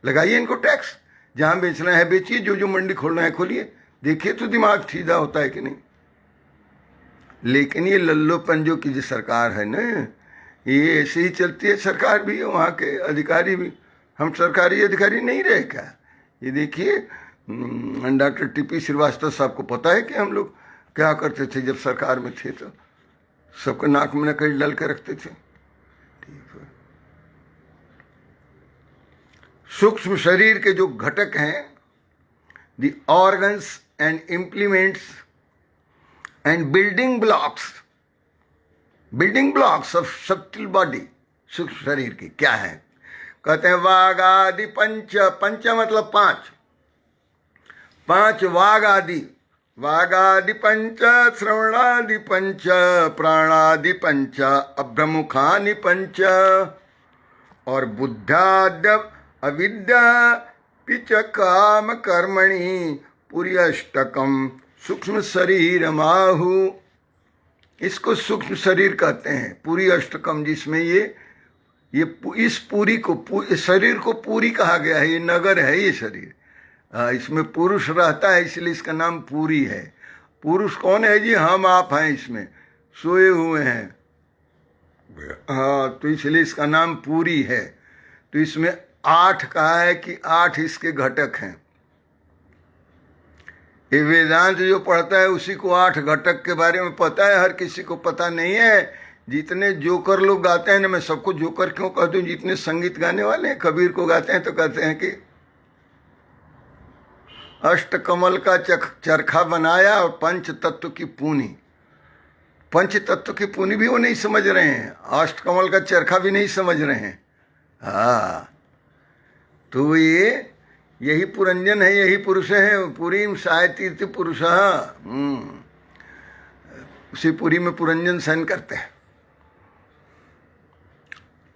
लगाइए इनको टैक्स, जहाँ बेचना है बेचिए, जो मंडी खोलना है खोलिए, देखिए तो दिमाग सीधा होता है कि नहीं। लेकिन ये लल्लोपन जो की जो सरकार है ना, ये ऐसे ही चलती है। सरकार भी, वहाँ के अधिकारी भी, हम सरकारी अधिकारी नहीं रहे क्या? ये देखिए डॉक्टर टीपी श्रीवास्तव साहब को पता है कि हम लोग क्या करते थे जब सरकार में थे, तो सबके नाक में नकल डाल के रखते थे। सूक्ष्म शरीर के जो घटक हैं, the organs and implements and building blocks of सब्टिल body, सूक्ष्म शरीर की क्या है? कहते हैं वागादि पंच, पंच मतलब 5 वागादि पंच, श्रवणादि पंच, प्राणादि पंच, अभ्रमुखानि पंच, और बुद्धाद्य अविद्या पिच काम कर्मणि पुरी अष्टकम सूक्ष्म शरीर माहु। इसको सूक्ष्म शरीर कहते हैं, पूरी अष्टकम, जिसमें ये इस पूरी को, शरीर को पूरी कहा गया है। ये नगर है ये शरीर, इसमें पुरुष रहता है, इसलिए इसका नाम पूरी है। पुरुष कौन है जी? हम आप हैं, इसमें सोए हुए हैं, हाँ, तो इसलिए इसका नाम पूरी है। तो इसमें 8 कहा है कि 8 इसके घटक हैं। ये वेदांत जो पढ़ता है उसी को 8 घटक के बारे में पता है, हर किसी को पता नहीं है। जितने जोकर लोग गाते हैं ना, मैं सबको जोकर क्यों कहता हूँ, जितने संगीत गाने वाले हैं कबीर को गाते हैं तो कहते हैं कि अष्ट कमल का चरखा बनाया और पंच तत्व की पूनी। पंच तत्व की पूनी भी वो नहीं समझ रहे हैं, अष्ट कमल का चरखा भी नहीं समझ रहे हैं। हाँ, तो यही पुरंजन है, यही पुरुष है। पुरी सायतीर्थ पुरुष, उसी पुरी में पुरंजन सहन करते हैं।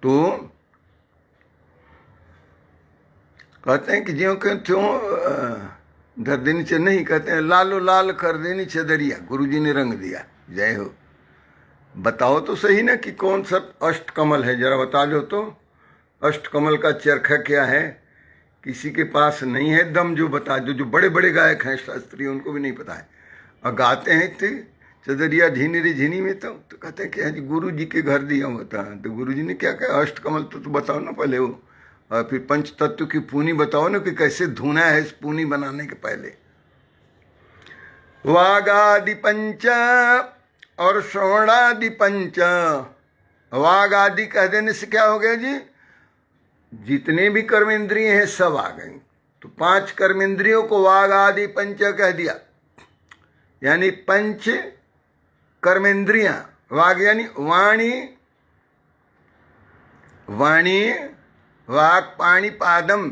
तो कहते हैं कि ज्यों के त्यों धर देनी च नहीं, कहते हैं लालो लाल कर देनी चदरिया, गुरुजी ने रंग दिया। जय हो। बताओ तो सही ना कि कौन सा अष्ट कमल है, जरा बता दो तो। अष्ट कमल का चरखा क्या है? किसी के पास नहीं है दम जो बता दो। जो बड़े बड़े गायक हैं शास्त्रीय, उनको भी नहीं पता है और गाते हैं तो चदरिया झीनी रे झीनी में। तो कहते हैं कि गुरु जी के घर दिया होता है। तो गुरु जी ने क्या कहा, अष्ट कमल तो बताओ ना पहले वो, और फिर पंच तत्व की पूनी बताओ ना कि कैसे धुना है इस पूनी बनाने के पहले। वागादि पंच और श्रवणादि पंच। वाग आदि कह देने से क्या हो गया जी, जितने भी कर्मेंद्रिय हैं सब आ गई। तो 5 कर्मेंद्रियों को वाग आदि पंच कह दिया, यानी पंच कर्मेंद्रियां। वाग यानी वाणी, वाणी वाक पाणी पादम,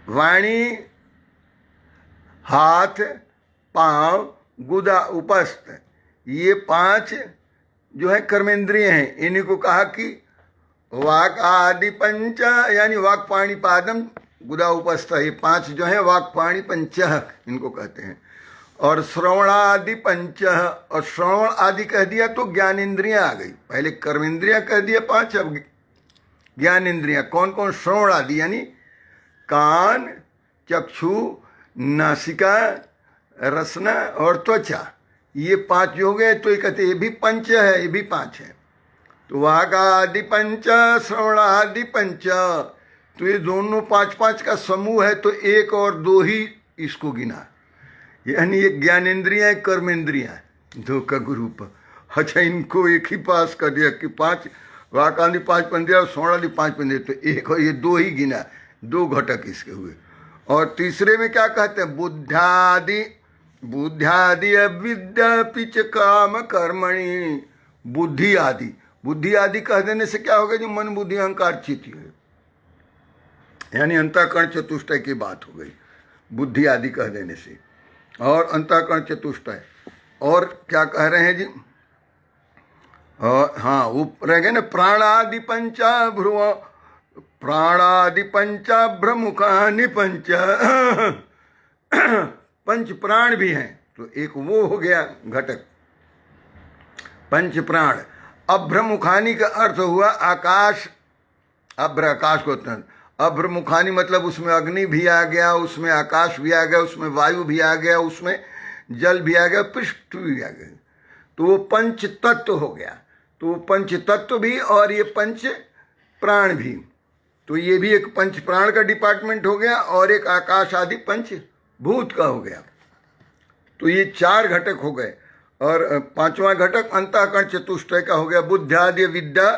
वाणी हाथ पांव गुदा उपस्थ, ये 5 जो है कर्मेंद्रिय हैं। इन्हीं को कहा कि वाक आदि पंच, यानी वाक पाणी पादम गुदा उपस्थ, ये 5 जो है वाक पाणी पंच इनको कहते हैं। और श्रवणादि पंच, और श्रवण आदि कह दिया तो ज्ञानेन्द्रियां आ गई। पहले कर्मेंद्रियां कह दिया 5, अब ज्ञान इंद्रियां। कौन कौन? श्रवण आदि यानी कान, चक्षु, नासिका, रसना और त्वचा, ये 5 जो हो गए। तो ये कहते ये भी पंच है, ये भी 5 है। तो वागादि पंच, श्रवणादि पंच, तो ये दोनों 5-5 का समूह है। तो 1 और 2 ही इसको गिना, यानी ये ज्ञानेन्द्रियां कर्मेंद्रियां 2 का ग्रुप। अच्छा, इनको एक ही पास कर दिया कि 5 वाकादि 5 पंद्रह और श्रवणादि 5 पंद्रह, तो 1 और ये 2 ही गिना, 2 घटक इसके हुए। और तीसरे में क्या कहते हैं, बुद्ध्यादि, बुद्ध्यादि अविद्या पिच काम कर्मणि। बुद्धि आदि, बुद्धि आदि कह देने से क्या होगा, जो मन बुद्धि अहंकार चित्त है, यानी अंतःकरण चतुष्टय की बात हो गई बुद्धि आदि कह देने से। और अंतःकरण चतुष्टय, और क्या कह रहे हैं जी, हाँ वो रह गए ना, प्राणादि पंचा भ्रुव, प्राणादि पंचा भ्रमुखानि पंच, पंच प्राण भी हैं। तो एक वो हो गया घटक पंच प्राण। अभ्रमुखानी का अर्थ हुआ आकाश, अभ्र आकाश को, अभ्रमुखानी मतलब उसमें अग्नि भी आ गया, उसमें आकाश भी आ गया, उसमें वायु भी आ गया, उसमें जल भी आ गया, पृथ्वी भी आ गई। तो वो पंच तत्व हो गया। तो पंच तत्व भी और ये पंच प्राण भी, तो ये भी एक पंच प्राण का डिपार्टमेंट हो गया और एक आकाश आदि पंच भूत का हो गया। तो ये 4 घटक हो गए। और 5वां घटक अंतःकरण चतुष्टय का हो गया, बुद्ध्यादि विद्या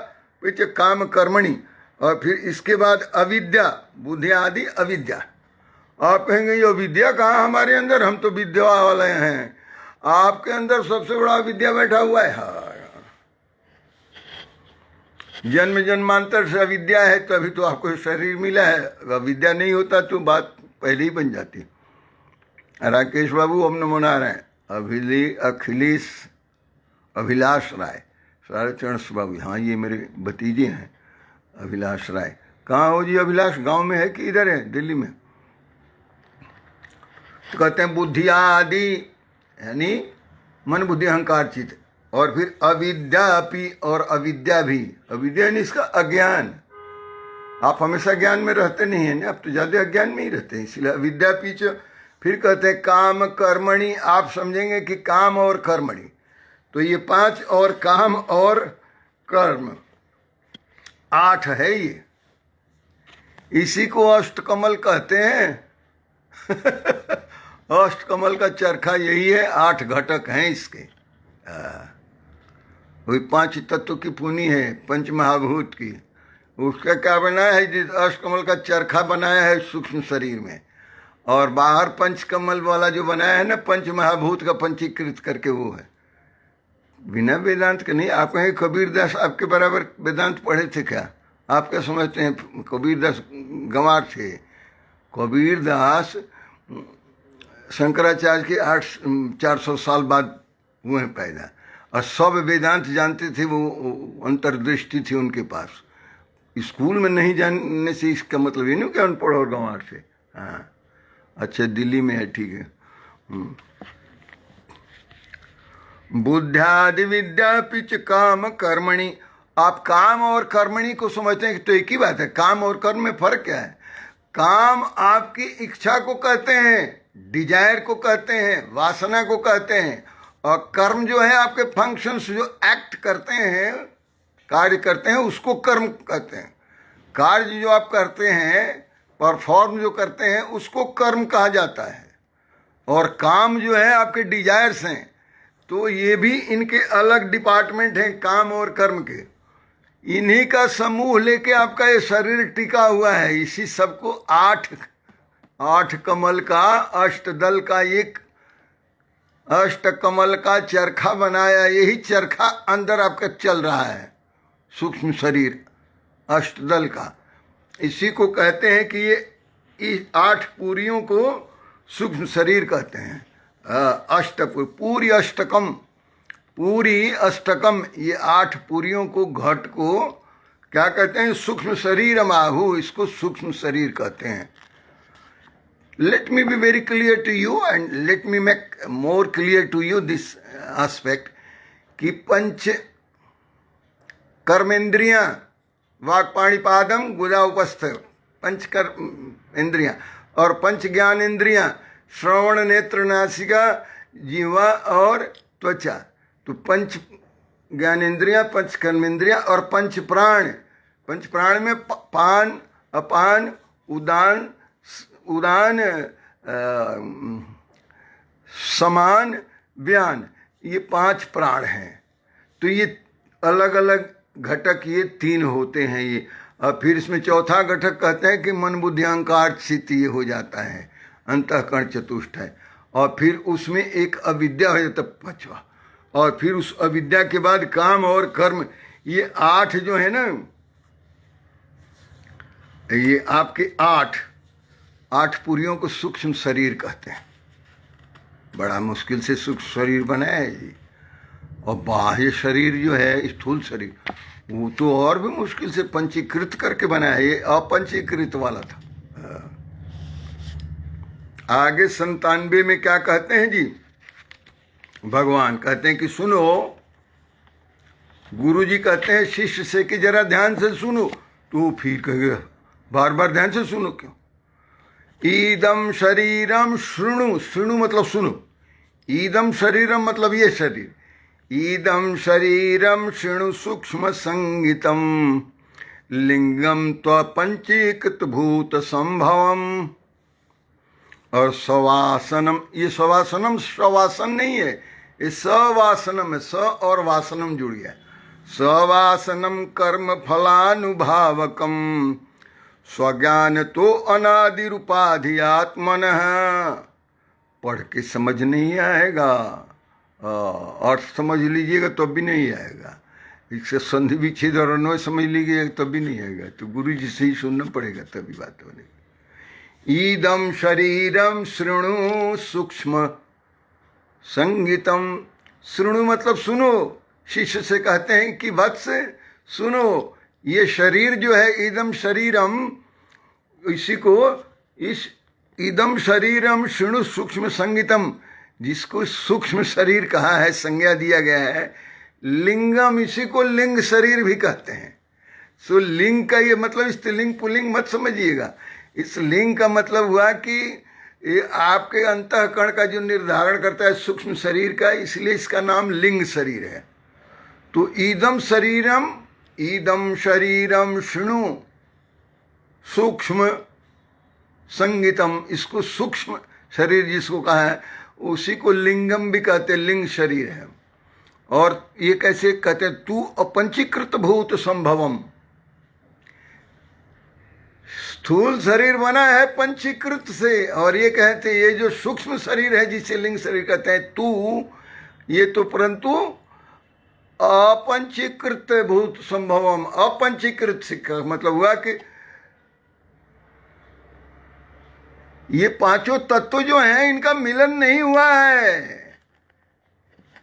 पिच काम कर्मणि। और फिर इसके बाद अविद्या, बुद्धि आदि अविद्या। आप कहेंगे ये विद्या कहाँ हमारे अंदर, हम तो विद्या वाले हैं। आपके अंदर सबसे बड़ा विद्या बैठा हुआ है। हाँ, जन्म जन्मांतर से अविद्या है, तभी तो आपको शरीर मिला है। अविद्या नहीं होता तो बात पहले ही बन जाती। राकेश बाबू ओम नमो नारायण, अखिलेश अभिलाष राय, सारचरण बाबू, हाँ ये मेरे भतीजे हैं अभिलाष राय। कहाँ हो जी अभिलाष, गांव में है कि इधर है दिल्ली में? तो कहते हैं बुद्धि आदि यानी मन बुद्धि अहंकार चित्त। और फिर अविद्यापि, और अविद्या भी, अविद्या यानी इसका अज्ञान। आप हमेशा ज्ञान में रहते नहीं हैं ना, आप तो ज़्यादा अज्ञान में ही रहते हैं, इसलिए अविद्यापि। फिर कहते हैं काम कर्मणि, आप समझेंगे कि काम और कर्मणि, तो ये 5 और काम और कर्म 8 है ये, इसी को अष्टकमल कहते हैं। अष्टकमल का चरखा यही है, 8 घटक हैं इसके। वही 5 तत्व की पुनी है, पंच महाभूत की। उसका क्या बनाया है? जिस अष्टकमल का चरखा बनाया है सूक्ष्म शरीर में, और बाहर पंचकमल वाला जो बनाया है ना, पंच महाभूत का पंचीकृत करके, वो है। बिना वेदांत के नहीं। आप कहें कबीरदास आपके बराबर वेदांत पढ़े थे क्या? आप क्या समझते हैं कबीरदास गंवार थे? कबीरदास शंकराचार्य के 400 साल बाद हुए हैं पैदा, और सब वेदांत जानते थे। वो अंतर्दृष्टि थी उनके पास। स्कूल में नहीं जानने से इसका मतलब ये नहीं कि अनपढ़ और गंवार से। हाँ, अच्छा, दिल्ली में है, ठीक है। बुद्ध्यादि विद्या पिच काम कर्मणि। आप काम और कर्मणि को समझते हैं कि तो एक ही बात है। काम और कर्म में फर्क क्या है? काम आपकी इच्छा को कहते हैं, डिजायर को कहते हैं, वासना को कहते हैं, और कर्म जो है आपके फंक्शंस जो एक्ट करते हैं, कार्य करते हैं, उसको कर्म कहते हैं। कार्य जो आप करते हैं, परफॉर्म जो करते हैं, उसको कर्म कहा जाता है। और काम जो है आपके डिजायर्स हैं, तो ये भी इनके अलग डिपार्टमेंट हैं, काम और कर्म के। इन्हीं का समूह लेके आपका ये शरीर टिका हुआ है। इसी सबको आठ कमल का, अष्टदल का एक अष्टकमल का चरखा बनाया। यही चरखा अंदर आपका चल रहा है, सूक्ष्म शरीर अष्टदल का। इसी को कहते हैं कि ये इस 8 पूरियों को सूक्ष्म शरीर कहते हैं। पूरी अष्टकम, पूरी अष्टकम, ये 8 पूरियों को, घट को क्या कहते हैं? सूक्ष्म शरीर माहू। इसको सूक्ष्म शरीर कहते हैं। Let me be very clear to you and let me make more clear to you this aspect कि पंच कर्मेंद्रियां, वाक पाणी पादम गुदा उपस्थ, पंच कर्म इंद्रियां, और पंच ज्ञान इंद्रियां, श्रवण, नेत्र, नासिका, जीवा और त्वचा। तो पंच ज्ञानेन्द्रियां, पंच कर्मेंद्रियां और पंच प्राण। पंच प्राण में पान, अपान, उदान, समान, व्यान, ये 5 प्राण हैं। तो ये अलग अलग घटक ये 3 होते हैं ये। और फिर इसमें चौथा घटक कहते हैं कि मन बुद्धि अहंकार चित्त, ये हो जाता है, अंतःकरण चतुष्ट है। और फिर उसमें एक अविद्या हो जाता, 5वां। और फिर उस अविद्या के बाद काम और कर्म। ये 8 जो है ना, ये आपके 8 पुरियों को सूक्ष्म शरीर कहते हैं। बड़ा मुश्किल से सूक्ष्म शरीर बनाया है जी। और बाह्य शरीर जो है, स्थूल शरीर, वो तो और भी मुश्किल से पंचीकृत करके बनाया है। ये अपंचीकृत वाला था। आगे 97 में क्या कहते हैं जी? भगवान कहते हैं कि सुनो, गुरुजी कहते हैं शिष्य से कि जरा ध्यान से सुनो। तो फिर कहेगा बार बार ध्यान से सुनो क्यों? ईदम शरीरम शृणु, शृणु मतलब सुनो, ईदम शरीरम मतलब ये शरीर, ईदम शरीरम शृणु सूक्ष्म संगीतम लिंगम त्वपंचीकृत भूत संभवम। और सवासनम, ये सवासनम सवासन नहीं है, ये सवासनम है। स और वासनम जुड़ गया। सवासनम कर्म फलानुभावकम स्वज्ञान तो अनादि रूपाधि आत्मनः। पढ़ के समझ नहीं आएगा, अर्थ समझ लीजिएगा तब भी नहीं आएगा। इससे संधि विच्छेद और अन्वय समझ लीजिएगा तब भी नहीं आएगा। तो गुरु जी से ही सुनना पड़ेगा तभी बात बनेगी। ईदम शरीरम शृणु सूक्ष्म संगीतम। शृणु मतलब सुनो। शिष्य से कहते हैं कि वत्स सुनो, ये शरीर जो है ईदम शरीरम, इसी को इस ईदम शरीरम शृणु सूक्ष्म संगीतम, जिसको सूक्ष्म शरीर कहा है, संज्ञा दिया गया है। लिंगम, इसी को लिंग शरीर भी कहते हैं। सो लिंग का ये मतलब स्त्रीलिंग पुल्लिंग मत समझिएगा। इस लिंग का मतलब हुआ कि ये आपके अंतःकरण का जो निर्धारण करता है सूक्ष्म शरीर का, इसलिए इसका नाम लिंग शरीर है। तो ईदम शरीरम शृणु सूक्ष्म संगीतम, इसको सूक्ष्म शरीर जिसको कहा है उसी को लिंगम भी कहते हैं, लिंग शरीर है। और ये कैसे कहते हैं, तू अपंचीकृत भूत संभवम। स्थूल शरीर बना है पंचीकृत से, और ये कहते हैं ये जो सूक्ष्म शरीर है जिसे लिंग शरीर कहते हैं, तू ये तो परंतु अपंचीकृत भूत संभवम। अपंचीकृत का मतलब हुआ कि ये पांचों तत्व जो हैं इनका मिलन नहीं हुआ है,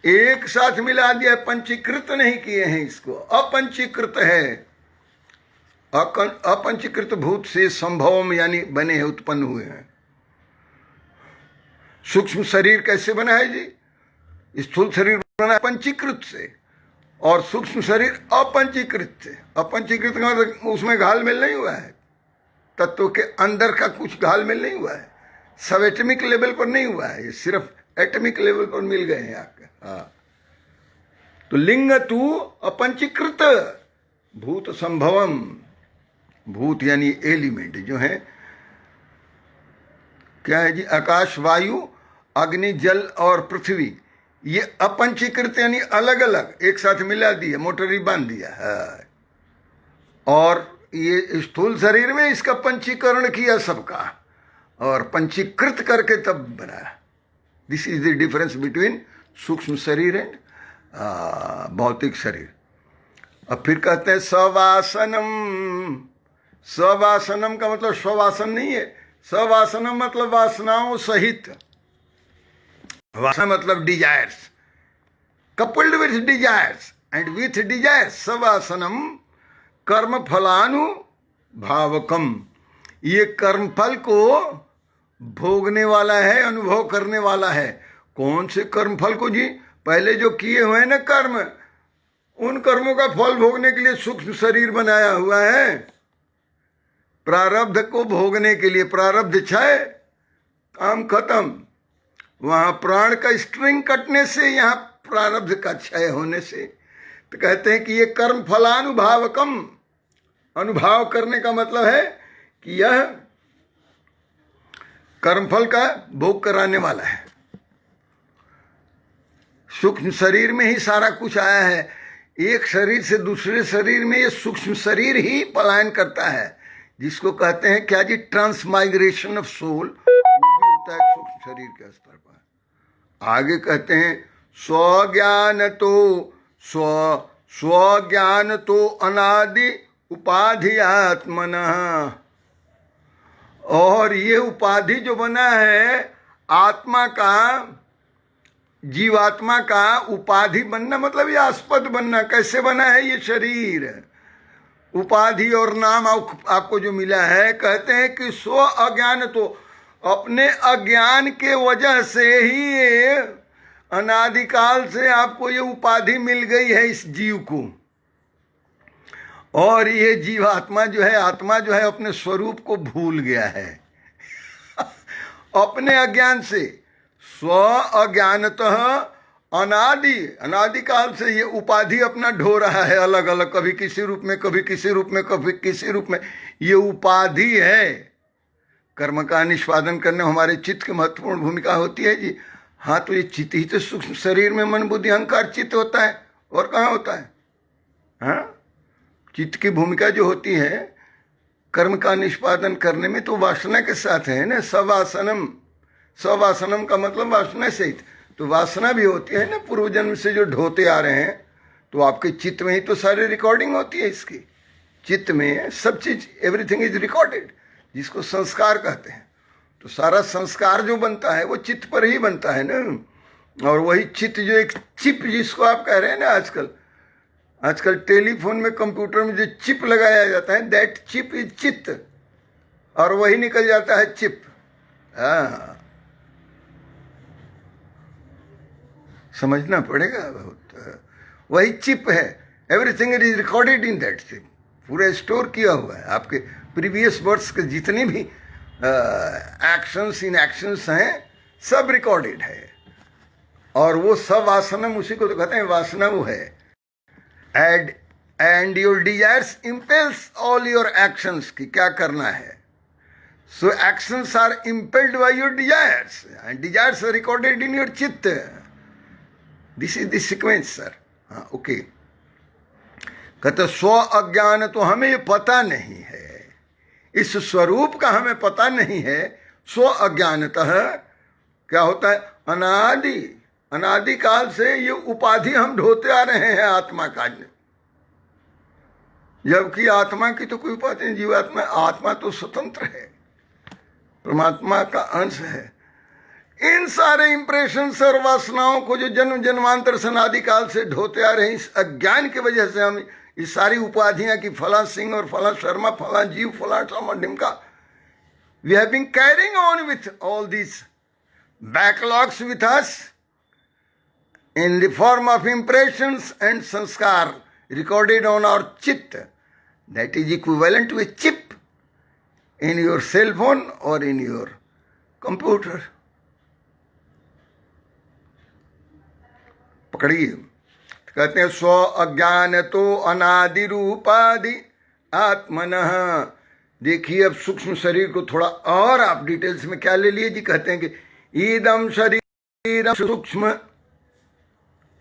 एक साथ मिला दिया, पंचीकृत नहीं किए हैं इसको, अपंचीकृत है। अपंचीकृत भूत से संभवम यानी बने हैं, उत्पन्न हुए हैं। सूक्ष्म शरीर कैसे बना है जी? स्थूल शरीर बना है पंचीकृत से, और सूक्ष्म शरीर अपंचीकृत से। अपंचीकृत का मतलब उसमें घालमेल नहीं हुआ है, तत्व के अंदर का कुछ घालमेल नहीं हुआ है, सब एटमिक लेवल पर नहीं हुआ है, ये सिर्फ एटमिक लेवल पर मिल गए हैं आके। हाँ, तो लिंग तू अपंचीकृत भूत संभवम। भूत यानी एलिमेंट जो है, क्या है जी? आकाश, वायु, अग्नि, जल और पृथ्वी, ये अपंचीकृत यानी अलग अलग, एक साथ मिला दिया, मोटरी बांध दिया है। और ये स्थूल शरीर में इसका पंचीकरण किया सबका, और पंचीकृत करके तब बनाया। This is the difference between सूक्ष्म शरीर एंड भौतिक शरीर। अब फिर कहते हैं सवासनम। सवासनम का मतलब स्ववासन नहीं है, सवासनम मतलब वासनाओं सहित। वासना मतलब desires, coupled with desires and with desires सवासनम कर्म फलानुभावकम। ये कर्मफल को भोगने वाला है, अनुभव करने वाला है। कौन से कर्मफल को जी? पहले जो किए हुए हैं ना कर्म, उन कर्मों का फल भोगने के लिए सूक्ष्म शरीर बनाया हुआ है, प्रारब्ध को भोगने के लिए। प्रारब्ध क्षय, काम खत्म। वहां प्राण का स्ट्रिंग कटने से, यहाँ प्रारब्ध का क्षय होने से। तो कहते हैं कि ये कर्म फलानुभावकम, अनुभाव करने का मतलब है कि यह कर्मफल का भोग कराने वाला है। सूक्ष्म शरीर में ही सारा कुछ आया है। एक शरीर से दूसरे शरीर में ये सूक्ष्म शरीर ही पलायन करता है, जिसको कहते हैं क्या जी? Transmigration of soul. होता है सूक्ष्म शरीर के स्तर पर। आगे कहते हैं स्वज्ञान तो अनादि उपाधि आत्मनः। और ये उपाधि जो बना है आत्मा का, जीवात्मा का उपाधि बनना मतलब ये आस्पद बनना। कैसे बना है ये शरीर? उपाधि और नाम आपको जो मिला है, कहते हैं कि स्व अज्ञान तो, अपने अज्ञान के वजह से ही ये अनादिकाल से आपको ये उपाधि मिल गई है इस जीव को। और ये जीवात्मा जो है, आत्मा जो है, अपने स्वरूप को भूल गया है अपने अज्ञान से। स्व अज्ञानतः अनादिकाल से ये उपाधि अपना ढो रहा है अलग अलग, कभी किसी रूप में, कभी किसी रूप में, कभी किसी रूप में। ये उपाधि है। कर्म का निष्पादन करने में हमारे चित्त की महत्वपूर्ण भूमिका होती है जी। हाँ, तो ये चित्त ही तो सूक्ष्म शरीर में मन बुद्धि अहंकार चित्त होता है, और कहाँ होता है? हाँ, चित्त की भूमिका जो होती है कर्म का निष्पादन करने में, तो वासना के साथ है ना। सवासनम, सवासनम का मतलब वासना सहित। तो वासना भी होती है ना, पूर्व जन्म से जो ढोते आ रहे हैं। तो आपके चित्त में ही तो सारी रिकॉर्डिंग होती है इसकी। चित्त में सब चीज, एवरीथिंग इज रिकॉर्डेड, जिसको संस्कार कहते हैं। तो सारा संस्कार जो बनता है वो चित्त पर ही बनता है ना। और वही चित्त जो एक चिप जिसको आप कह रहे हैं ना, आजकल टेलीफोन में, कंप्यूटर में जो चिप लगाया जाता है, दैट चिप इज चित्त, और वही निकल जाता है चिप। हाँ, समझना पड़ेगा बहुत। वही चिप है, everything is recorded in that chip. पूरा स्टोर किया हुआ है। आपके प्रीवियस वर्ष के जितने भी एक्शंस, इन एक्शंस हैं, सब रिकॉर्डेड है। और वो सब वासनम, उसी को तो कहते हैं वासना वो है। And your desires impels all your actions, की क्या करना है। So actions are impelled by your desires, and desires are recorded in your chitta. This is the sequence sir. हाँ ओके। कहते स्व अज्ञान, तो हमें ये पता नहीं है, इस स्वरूप का हमें पता नहीं है। स्व अज्ञानतः क्या होता है? अनादि, अनादि काल से ये उपाधि हम ढोते आ रहे हैं आत्मा का, जबकि आत्मा की तो कोई उपाधि नहीं। जीवात्मा, आत्मा तो स्वतंत्र है, परमात्मा का अंश है। इन सारे इंप्रेशन और वासनाओं को जो जन्म जन्मांतर सनादि काल से ढोते आ रहे हैं, इस अज्ञान की वजह से हम इस सारी उपाधियां की फला सिंह और फला शर्मा, फला जीव, फला टमा डिमका, we have been carrying on with all this backlogs with us in the form of impressions and sanskar recorded on our chit. That is equivalent to a chip in your cell phone or in your computer. पकड़िए, कहते हैं स्व अज्ञान तो अनादि रूपादि आत्मनः। देखिए अब सूक्ष्म शरीर को थोड़ा और आप डिटेल्स में क्या ले लिए जी। कहते हैं कि ईदम शरीरम सूक्ष्म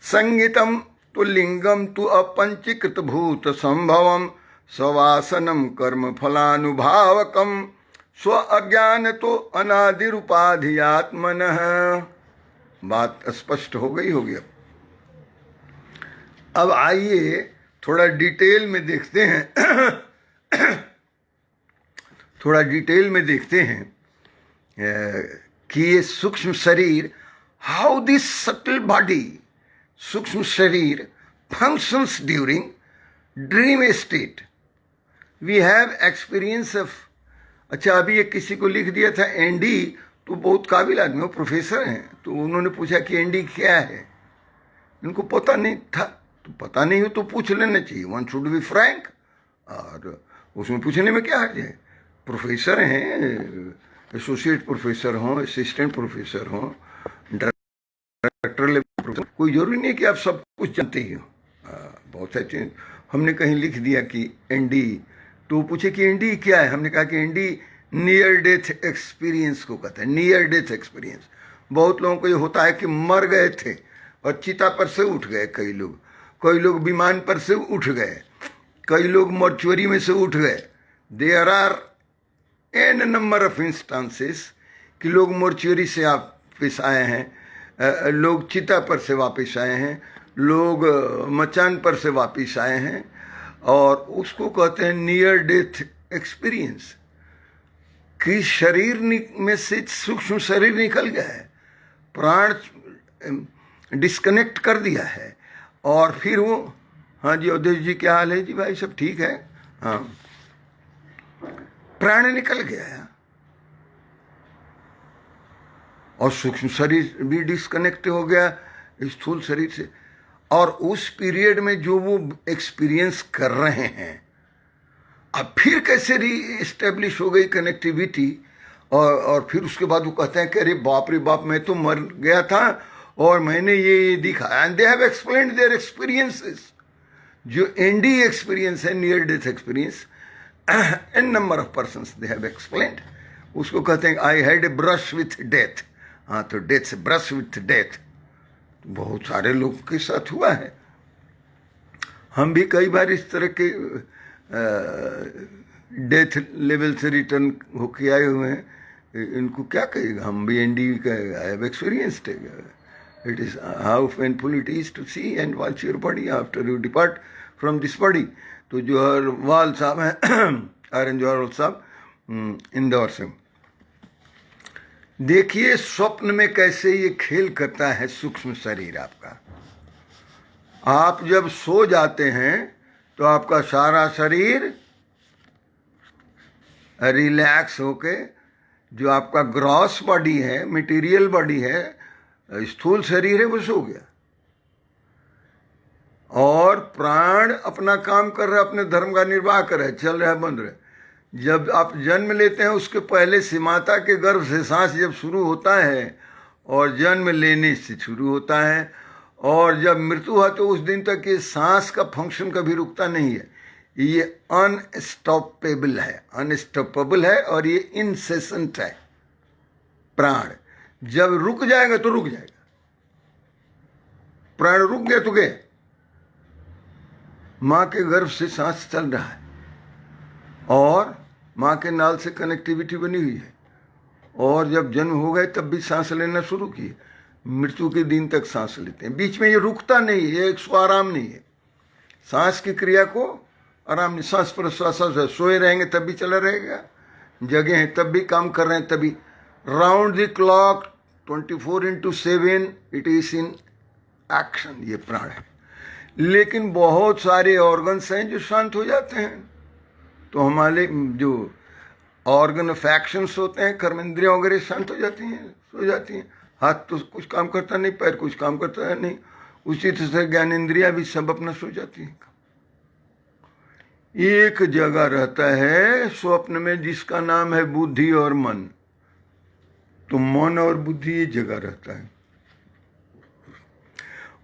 संगीतम तो लिंगम तु अपंचीकृत भूत संभवम सवासनम कर्म फलानुभावकम स्व अज्ञान तो अनादिरुपाधि आत्मनः। बात स्पष्ट हो गई होगी। अब आइए थोड़ा डिटेल में देखते हैं थोड़ा डिटेल में देखते हैं कि ये सूक्ष्म शरीर, हाउ दिस सटल बॉडी, सूक्ष्म शरीर functions during dream state. We have experience of, अच्छा अभी ये किसी को लिख दिया था एनडी, तो बहुत काबिल आदमी, वो प्रोफेसर हैं, तो उन्होंने पूछा कि एनडी क्या है, इनको पता नहीं था। तो पता नहीं हो तो पूछ लेना चाहिए, वन शुड बी फ्रैंक, और उसमें पूछने में क्या हर्ज है। प्रोफेसर हैं, एसोसिएट प्रोफेसर हों, असिस्टेंट प्रोफेसर हों, डायरेक्टर लेवल, कोई जरूरी नहीं कि आप सब कुछ जानते ही हो। बहुत सारी चीज हमने कहीं लिख दिया कि एनडी, तो पूछे कि एनडी क्या है, हमने कहा कि एनडी नियर डेथ एक्सपीरियंस को कहते हैं। नियर डेथ एक्सपीरियंस, बहुत लोगों को ये होता है कि मर गए थे और चिता पर से उठ गए, कई लोग विमान पर से उठ गए, कई लोग मॉर्चुअरी में से उठ गए। There are an number of instances कि लोग मॉर्चुअरी से वापस आए हैं, लोग चिता पर से वापस आए हैं, लोग मचान पर से वापस आए हैं, और उसको कहते हैं नियर डेथ एक्सपीरियंस। कि शरीर में से सूक्ष्म शरीर निकल गया है, प्राण डिस्कनेक्ट कर दिया है, और फिर वो, हाँ जी अवधेश जी क्या हाल है जी? भाई सब ठीक है। हाँ, प्राण निकल गया है और सूक्ष्म शरीर भी डिस्कनेक्ट हो गया स्थूल शरीर से। और उस पीरियड में जो वो एक्सपीरियंस कर रहे हैं, अब फिर कैसे री-एस्टेब्लिश हो गई कनेक्टिविटी, और फिर उसके बाद वो कहते हैं कि अरे बाप रे बाप, मैं तो मर गया था और मैंने ये दिखा। And they have explained their experiences. जो एनडी एक्सपीरियंस है, near death experience, an number of persons they have explained. उसको कहते हैं I had a brush with death. हाँ, तो डेथ से ब्रश विथ डेथ बहुत सारे लोग के साथ हुआ है। हम भी कई बार इस तरह के डेथ लेवल से रिटर्न होके आए हुए हैं। इनको क्या कहेगा, हम भी एनडी का I have experienced it is how painful it is to see and watch your body after you depart from this body. तो जवाहरलाल साहब हैं, आर एन जवाहरलाल साहब, इंदौर से। देखिए स्वप्न में कैसे ये खेल करता है सूक्ष्म शरीर आपका। आप जब सो जाते हैं तो आपका सारा शरीर रिलैक्स होके, जो आपका ग्रॉस बॉडी है, मटेरियल बॉडी है, स्थूल शरीर है, वो सो गया, और प्राण अपना काम कर रहा है, अपने धर्म का निर्वाह कर रहा है, चल रहा है, बंद रहा है। जब आप जन्म लेते हैं उसके पहले से माता के गर्भ से सांस जब शुरू होता है, और जन्म लेने से शुरू होता है, और जब मृत्यु हुआ तो उस दिन तक ये सांस का फंक्शन कभी रुकता नहीं है। ये अनस्टॉपेबल है, अनस्टॉपेबल है, और ये इनसेसेंट है। प्राण जब रुक जाएगा तो रुक जाएगा, प्राण रुक गया तो गया। माँ के गर्भ से सांस चल रहा है और माँ के नाल से कनेक्टिविटी बनी हुई है, और जब जन्म हो गए तब भी सांस लेना शुरू किए, मृत्यु के दिन तक सांस लेते हैं। बीच में ये रुकता नहीं है, ये एक स्वाराम नहीं है। सांस की क्रिया को आराम नहीं, सांस प्रश्वास सोए रहेंगे तब भी चला रहेगा, जगे हैं तब भी काम कर रहे हैं तभी, round the clock 24/7 it is in action, ये प्राण है। लेकिन बहुत सारे ऑर्गन्स हैं जो शांत हो जाते हैं। तो हमारे जो ऑर्गन ऑफ एक्शंस होते हैं, कर्मेंद्रियां वगैरह शांत हो जाती हैं, सो जाती हैं। हाथ तो कुछ काम करता नहीं, पैर कुछ काम करता है नहीं, उसी तरह से ज्ञानेंद्रियां भी सब अपना सो जाती हैं। एक जगह रहता है स्वप्न में जिसका नाम है बुद्धि और मन। तो मन और बुद्धि ये जगह रहता है,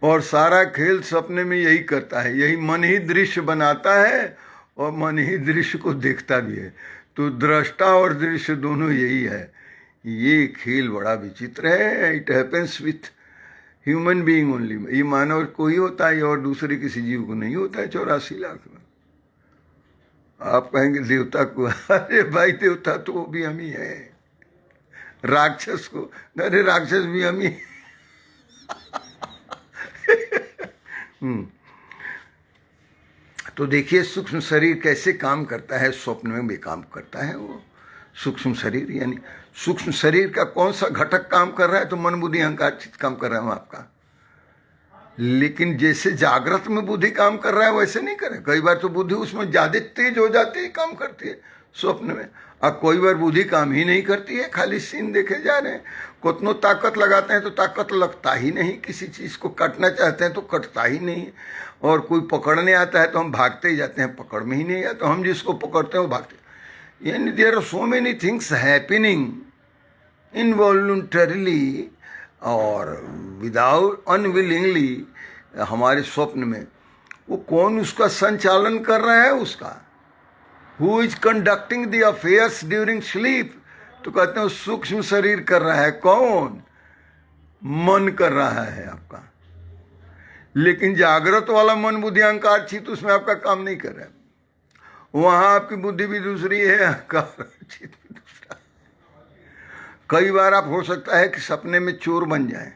और सारा खेल सपने में यही करता है। यही मन ही दृश्य बनाता है और मन ही दृश्य को देखता भी है। तो दृष्टा और दृश्य दोनों यही है। ये खेल बड़ा विचित्र है। It happens with human being only. ये मानव को ही होता है और दूसरे किसी जीव को नहीं होता है। 84 लाख में आप कहेंगे देवता को, अरे भाई देवता तो वो भी हम ही है। राक्षस को, अरे राक्षस भी हम ही तो देखिए सूक्ष्म शरीर कैसे काम करता है, स्वप्न में भी काम करता है वो सूक्ष्म शरीर। यानी सूक्ष्म शरीर का कौन सा घटक काम कर रहा है, तो मन बुद्धि अहंकार चित्त काम कर रहा है आपका। लेकिन जैसे जागृत में बुद्धि काम कर रहा है वैसे नहीं करे। कई बार तो बुद्धि उसमें ज्यादा तेज हो जाती है, काम करती है स्वप्न में, और कोई बार बुद्धि काम ही नहीं करती है, खाली सीन देखे जा रहे हैं। कितनो ताकत लगाते हैं तो ताकत लगता ही नहीं, किसी चीज को काटना चाहते हैं तो कटता ही नहीं, और कोई पकड़ने आता है तो हम भागते ही जाते हैं, पकड़ में ही नहीं आता, तो हम जिसको पकड़ते हैं वो भागते। यानी there are so many things happening involuntarily और विदाउट अनविलिंगली हमारे स्वप्न में। वो कौन उसका संचालन कर रहा है, उसका who is conducting the affairs during sleep, तो कहते हैं सूक्ष्म शरीर कर रहा है। कौन? मन कर रहा है आपका। लेकिन जागृत वाला मन बुद्धि अहंकार चित्त उसमें आपका काम नहीं कर रहा है। वहां आपकी बुद्धि भी दूसरी है, अहंकार चित्त भी दूसरा। कई बार आप हो सकता है कि सपने में चोर बन जाए,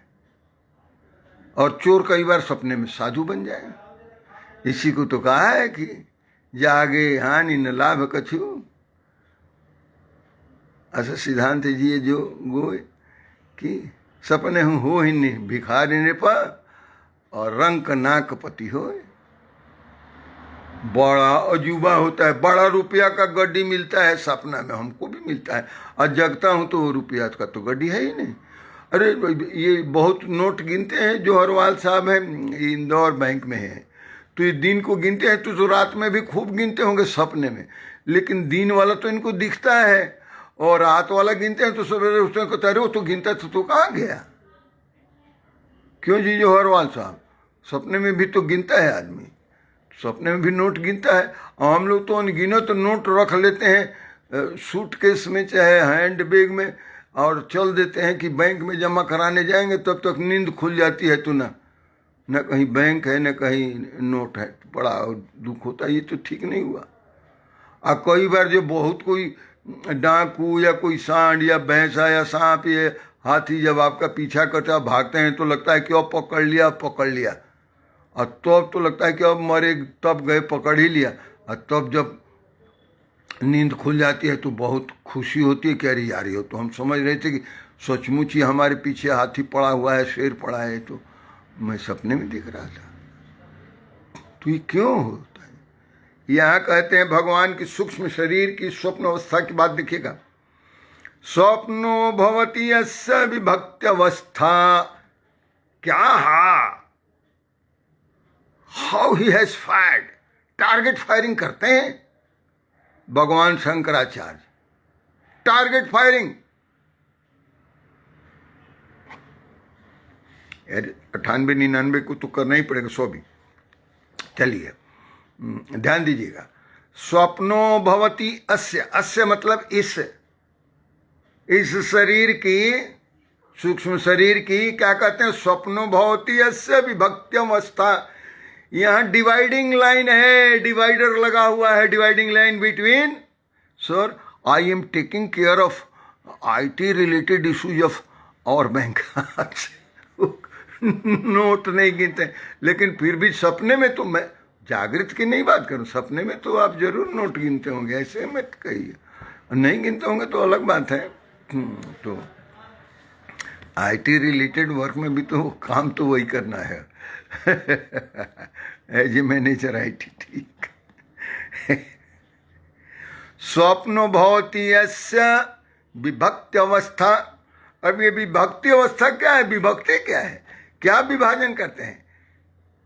और चोर कई बार सपने में साधु बन जाए। इसी को तो कहा है कि जागे हानि न लाभ कछु, ऐसा सिद्धांत जी जो गोए कि सपने हूँ हो ही नहीं भिखारी ने पर और रंग नाक पति हो। बड़ा अजूबा होता है, बड़ा रुपया का गड्डी मिलता है सपना में, हमको भी मिलता है, और जगता हूँ तो रुपया का तो गड्डी है ही नहीं। अरे ये बहुत नोट गिनते हैं, जो हरवाल साहब है इंदौर बैंक में है, तो ये दिन को गिनते हैं, तो रात में भी खूब गिनते होंगे सपने में। लेकिन दिन वाला तो इनको दिखता है, और रात वाला गिनते हैं तो सवेरे उठते हैं कहते अरे वो तो गिनता तो कहाँ गया। क्यों जी जो हरवाल साहब, सपने में भी तो गिनता है आदमी, सपने में भी नोट गिनता है। और हम लोग तो अनगिनत तो नोट रख लेते हैं सूटकेस में चाहे हैंड बैग में, और चल देते हैं कि बैंक में जमा कराने जाएंगे, तब तक नींद खुल जाती है, तो न कहीं बैंक है न कहीं नोट है। बड़ा दुख होता है, ये तो ठीक नहीं हुआ। और कई बार जो बहुत कोई डाकू या कोई सांड या भैंसा या सांप या हाथी जब आपका पीछा करता है, भागते हैं, तो लगता है कि अब पकड़ लिया पकड़ लिया, और तब तो लगता है कि अब मरे, तब गए पकड़ ही लिया। और तब जब नींद खुल जाती है तो बहुत खुशी होती है कि अरे यार ये तो हम समझ रहे थे कि सचमुच ही हमारे पीछे हाथी पड़ा हुआ है, शेर पड़ा है, तो मैं सपने में देख रहा था। तो ये क्यों होता है? यहाँ कहते हैं भगवान की सूक्ष्म शरीर की स्वप्न अवस्था की बात देखिएगा। स्वप्नो भवति यस्य विभक्ति अवस्था, क्या how he has fired, target firing करते हैं भगवान शंकराचार्य, टारगेट फायरिंग। 98-99 को तो करना ही पड़ेगा, 100 भी। चलिए ध्यान दीजिएगा। स्वप्नो भवति अस्य, अस्य मतलब इस शरीर की सूक्ष्म शरीर की क्या कहते हैं, स्वप्नो भवति यस्य विभक्त्यवस्था। यहाँ डिवाइडिंग लाइन है, डिवाइडर लगा हुआ है, dividing line between. Sir I am taking care of IT related issues of और बैंक। नोट नहीं गिनते, लेकिन फिर भी सपने में तो मैं जागृत की नहीं बात करूं, सपने में तो आप जरूर नोट गिनते होंगे, ऐसे मत कहिए। नहीं गिनते होंगे तो अलग बात है। तो IT रिलेटेड वर्क में भी तो काम तो वही करना है। एज ए मैनेजर IT, ठीक। स्वप्नो भवति यस्य विभक्ति अवस्था। अब ये विभक्ति अवस्था क्या है, विभक्ति क्या है, क्या विभाजन करते हैं,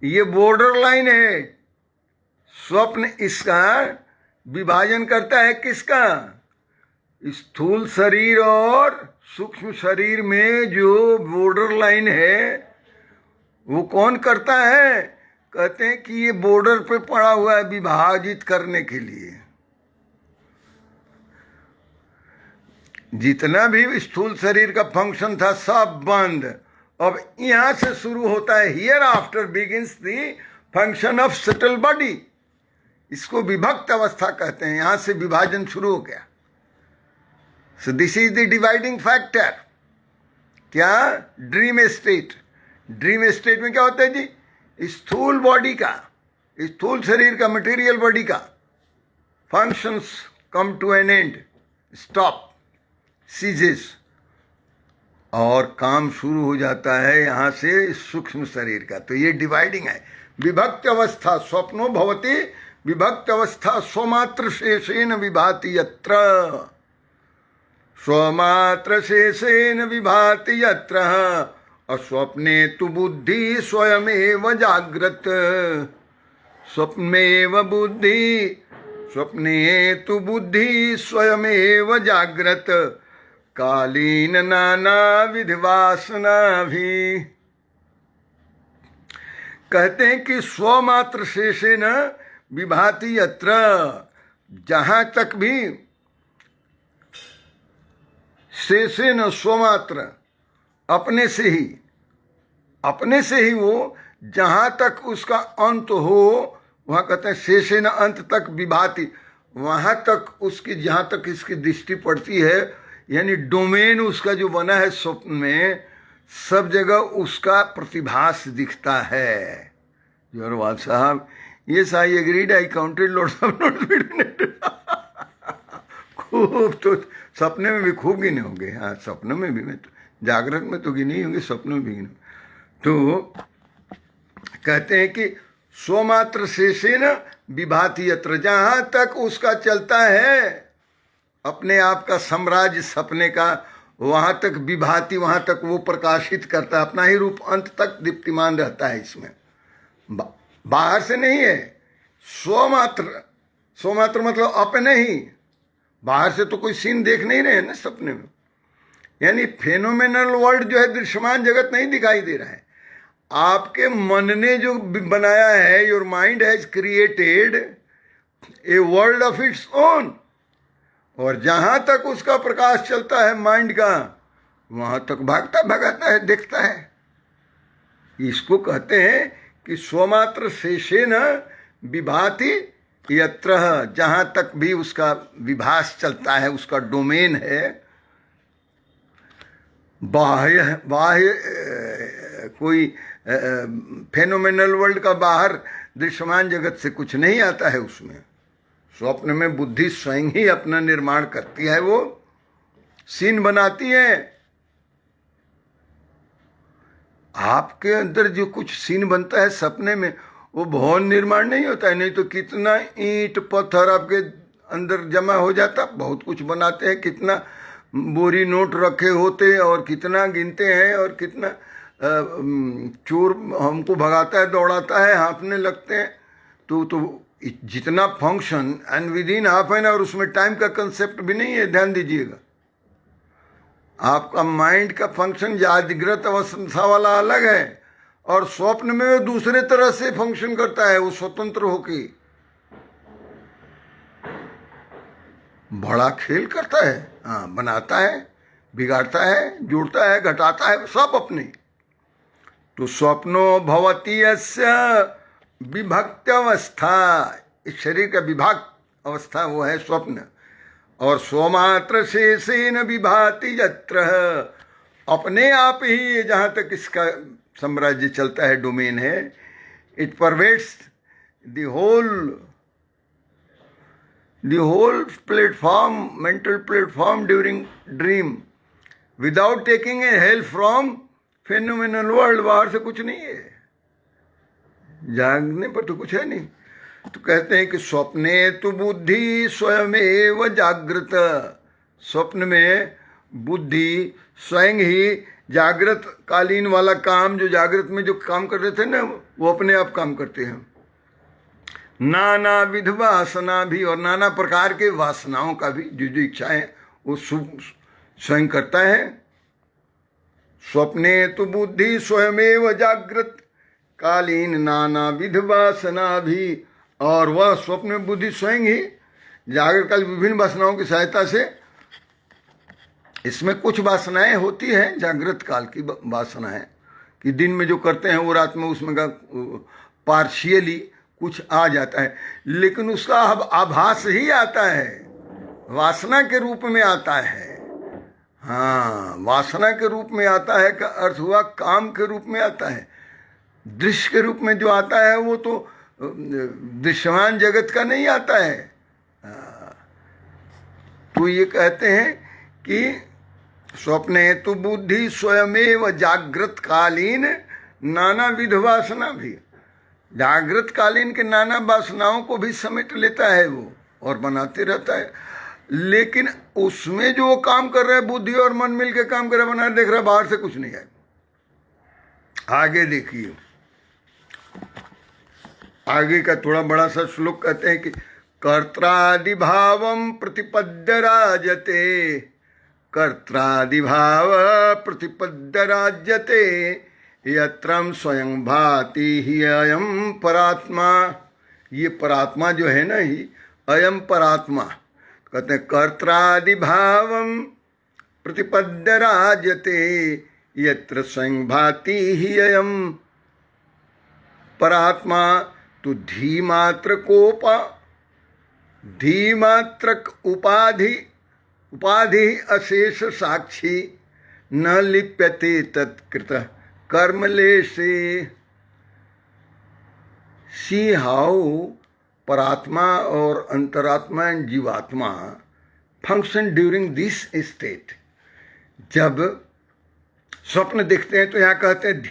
ये बॉर्डर लाइन है। स्वप्न इसका विभाजन करता है, किसका, स्थूल शरीर और सूक्ष्म शरीर में जो बॉर्डर लाइन है वो कौन करता है, कहते हैं कि ये बॉर्डर पे पड़ा हुआ है विभाजित करने के लिए। जितना भी स्थूल शरीर का फंक्शन था सब बंद, अब यहां से शुरू होता है, here after begins the function of subtle body. इसको विभक्त अवस्था कहते हैं, यहां से विभाजन शुरू हो गया। So this is the dividing factor. क्या, ड्रीम स्टेट। ड्रीम स्टेट में क्या होता है जी, स्थूल बॉडी का, स्थूल शरीर का, मटेरियल बॉडी का functions come to an end, stop, ceases, और काम शुरू हो जाता है यहां से सूक्ष्म शरीर का। तो ये डिवाइडिंग है, विभक्त अवस्था। स्वप्नो भवति विभक्त अवस्था स्वमात्र शेषेन विभाति यत्र, स्वमात्र शेषेन विभाति यत्र, अस्वप्ने तु बुद्धि स्वयमेव जाग्रत। स्वप्नेव बुद्धि, स्वप्ने तु बुद्धि स्वयमेव जाग्रत, कालीन नाना विधि वासना भी। कहते हैं कि स्वमात्र शेषेन विभाति यत्र, जहां तक भी शेषेन स्वमात्र, अपने से ही वो जहां तक उसका अंत हो, वहां कहते हैं शेषेन अंत तक विभाति, वहां तक उसकी, जहां तक इसकी दृष्टि पड़ती है, यानी डोमेन उसका जो बना है स्वप्न में, सब जगह उसका प्रतिभास दिखता है। जोरवाल साहब, yes I agreed, I counted lots of notes. खूब, तो सपने में भी खूब गिने होंगे। हाँ, सपनों में भी, मैं तो जागृत में तो गिने ही होंगे, सपनों में भी गिने। तो कहते हैं कि स्वमात्र शेषेन विभाति यत्र, जहां तक उसका चलता है अपने आप का साम्राज्य सपने का, वहां तक विभाति, वहां तक वो प्रकाशित करता है, अपना ही रूप अंत तक दीप्तिमान रहता है इसमें, बाहर से नहीं है। स्वमात्र, स्वमात्र मतलब अपने ही, बाहर से तो कोई सीन देख नहीं रहे हैं ना सपने में, यानी फेनोमेनल वर्ल्ड जो है, दृश्यमान जगत नहीं दिखाई दे रहा है, आपके मन ने जो बनाया है, your mind has created a world of its own, और जहां तक उसका प्रकाश चलता है माइंड का, वहां तक भागता भगाता है, देखता है। इसको कहते हैं कि स्वमात्र शेषेन विभाति यत्र, जहां तक भी उसका विभास चलता है, उसका डोमेन है। बाह्य कोई फेनोमेनल वर्ल्ड का बाहर दृश्यमान जगत से कुछ नहीं आता है उसमें। स्वप्न में बुद्धि स्वयं ही अपना निर्माण करती है, वो सीन बनाती है। आपके अंदर जो कुछ सीन बनता है सपने में, वो भवन निर्माण नहीं होता है, नहीं तो कितना ईंट पत्थर आपके अंदर जमा हो जाता, बहुत कुछ बनाते हैं, कितना बोरी नोट रखे होते, और कितना गिनते हैं, और कितना चोर हमको भगाता है, दौड़ाता है, हाँफने लगते हैं। तो जितना function, and with in half an hour, उसमें टाइम का कंसेप्ट भी नहीं है, ध्यान दीजिएगा। आपका माइंड का फंक्शन जागृत अवस्था वाला अलग है, और स्वप्न में वो दूसरे तरह से फंक्शन करता है, वो स्वतंत्र होके बड़ा खेल करता है। हाँ, बनाता है, बिगाड़ता है, जोड़ता है, घटाता है, सब अपने। तो स्वप्नो भवति यस्य विभक्त्यवस्था, इस शरीर का विभाग अवस्था वो है स्वप्न। और स्वमात्र शेषेन विभाति यत्र, अपने आप ही जहाँ तक इसका साम्राज्य चलता है, डोमेन है, it pervades the whole platform, mental platform during dream, without taking a help from phenomenal world. बाहर से कुछ नहीं है, जागने पर तो कुछ है नहीं। तो कहते हैं कि स्वप्ने तो बुद्धि स्वयमेव जागृत, स्वप्न में बुद्धि स्वयं ही जागृत कालीन वाला काम, जो जागृत में जो काम कर रहे थे ना, वो अपने आप काम करते हैं। नाना विध वासना भी, और नाना प्रकार के वासनाओं का भी, जो जो इच्छाएं वो स्वयं करता है। स्वप्ने तो बुद्धि स्वयमेव जागृत कालीन नाना विध वासना भी, और वह स्वप्न में बुद्धि स्वयं ही जागृत काल विभिन्न वासनाओं की सहायता से, इसमें कुछ वासनाएं होती हैं जागृत काल की वासनाएं कि दिन में जो करते हैं वो रात में उसमें का पार्शियली कुछ आ जाता है, लेकिन उसका अब आभास ही आता है, वासना के रूप में आता है। हाँ, वासना के रूप में आता है का अर्थ हुआ काम के रूप में आता है। दृश्य के रूप में जो आता है वो तो दृश्यमान जगत का नहीं आता है। तो ये कहते हैं कि स्वप्ने तो बुद्धि स्वयमेव जागृत कालीन नाना विध वासना भी, जागृत कालीन के नाना वासनाओं को भी समेट लेता है वो और बनाते रहता है। लेकिन उसमें जो वो काम कर रहा है, बुद्धि और मन मिलके काम कर रहा है, बना देख रहा है, बाहर से कुछ नहीं है। आगे देखिए, आगे का थोड़ा बड़ा सा श्लोक कहते हैं कि कर्त्रादिभावम प्रतिपद्य राजते, कर्त्रादिभाव प्रतिपद्य राजते, यत्रम स्वयं भाति ही अयम परात्मा। ये परात्मा जो है ना, ही अयम परात्मा कहते हैं। कर्त्रादिभावम प्रतिपद्य राजते, यत्र स्वयं भाति ही अयम परात्मा। तो धीमात्रक उपाधि अशेष साक्षी न लिप्यते तत्कृत कर्मलेशे। सी हाउ परात्मा और अंतरात्मा एंड जीवात्मा फंक्शन ड्यूरिंग दिस स्टेट। जब स्वप्न देखते हैं तो यहाँ कहते हैं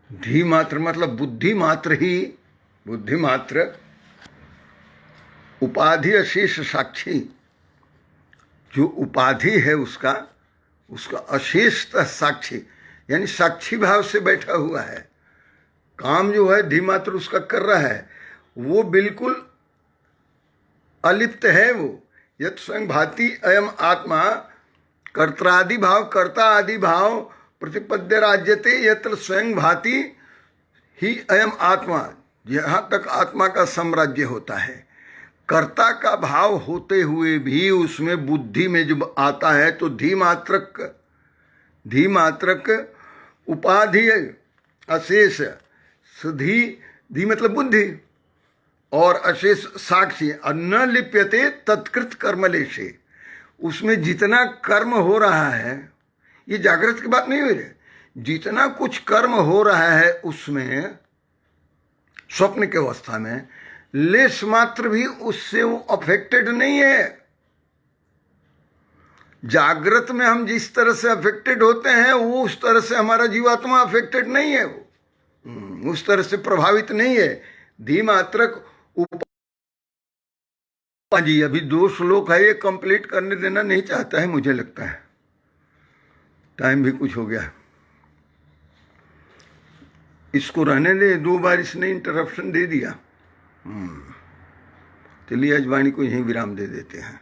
धीमात्र मतलब बुद्धि मात्र ही, बुद्धि मात्र उपाधि अशेष साक्षी। जो उपाधि है उसका अशेष साक्षी, यानी साक्षी भाव से बैठा हुआ है। काम जो है धीमात्र उसका कर रहा है, वो बिल्कुल अलिप्त है। वो यत् स्वयं भाति अयम आत्मा, कर्त्रादि भाव, कर्ता आदि भाव प्रतिपद्य राज्यते, यत्र स्वयं भाति ही अयम आत्मा। यहाँ तक आत्मा का साम्राज्य होता है। कर्ता का भाव होते हुए भी उसमें बुद्धि में जब आता है तो धीमात्रक उपाधि अशेष, धी मतलब बुद्धि, और अशेष साक्षी, न लिप्यते तत्कृत कर्मलेशे। उसमें जितना कर्म हो रहा है, ये जागृत की बात नहीं हो रही, जितना कुछ कर्म हो रहा है उसमें स्वप्न के अवस्था में लेस मात्र भी उससे वो अफेक्टेड नहीं है। जागृत में हम जिस तरह से अफेक्टेड होते हैं वो उस तरह से हमारा जीवात्मा अफेक्टेड नहीं है, वो उस तरह से प्रभावित नहीं है। धीमात्रक जी अभी 2 श्लोक है, ये कंप्लीट करने देना नहीं चाहता है, मुझे लगता है टाइम भी कुछ हो गया। इसको रहने दे, 2 बार इसने इंटरप्शन दे दिया। चलिए आज वाणी को यहीं विराम दे देते हैं।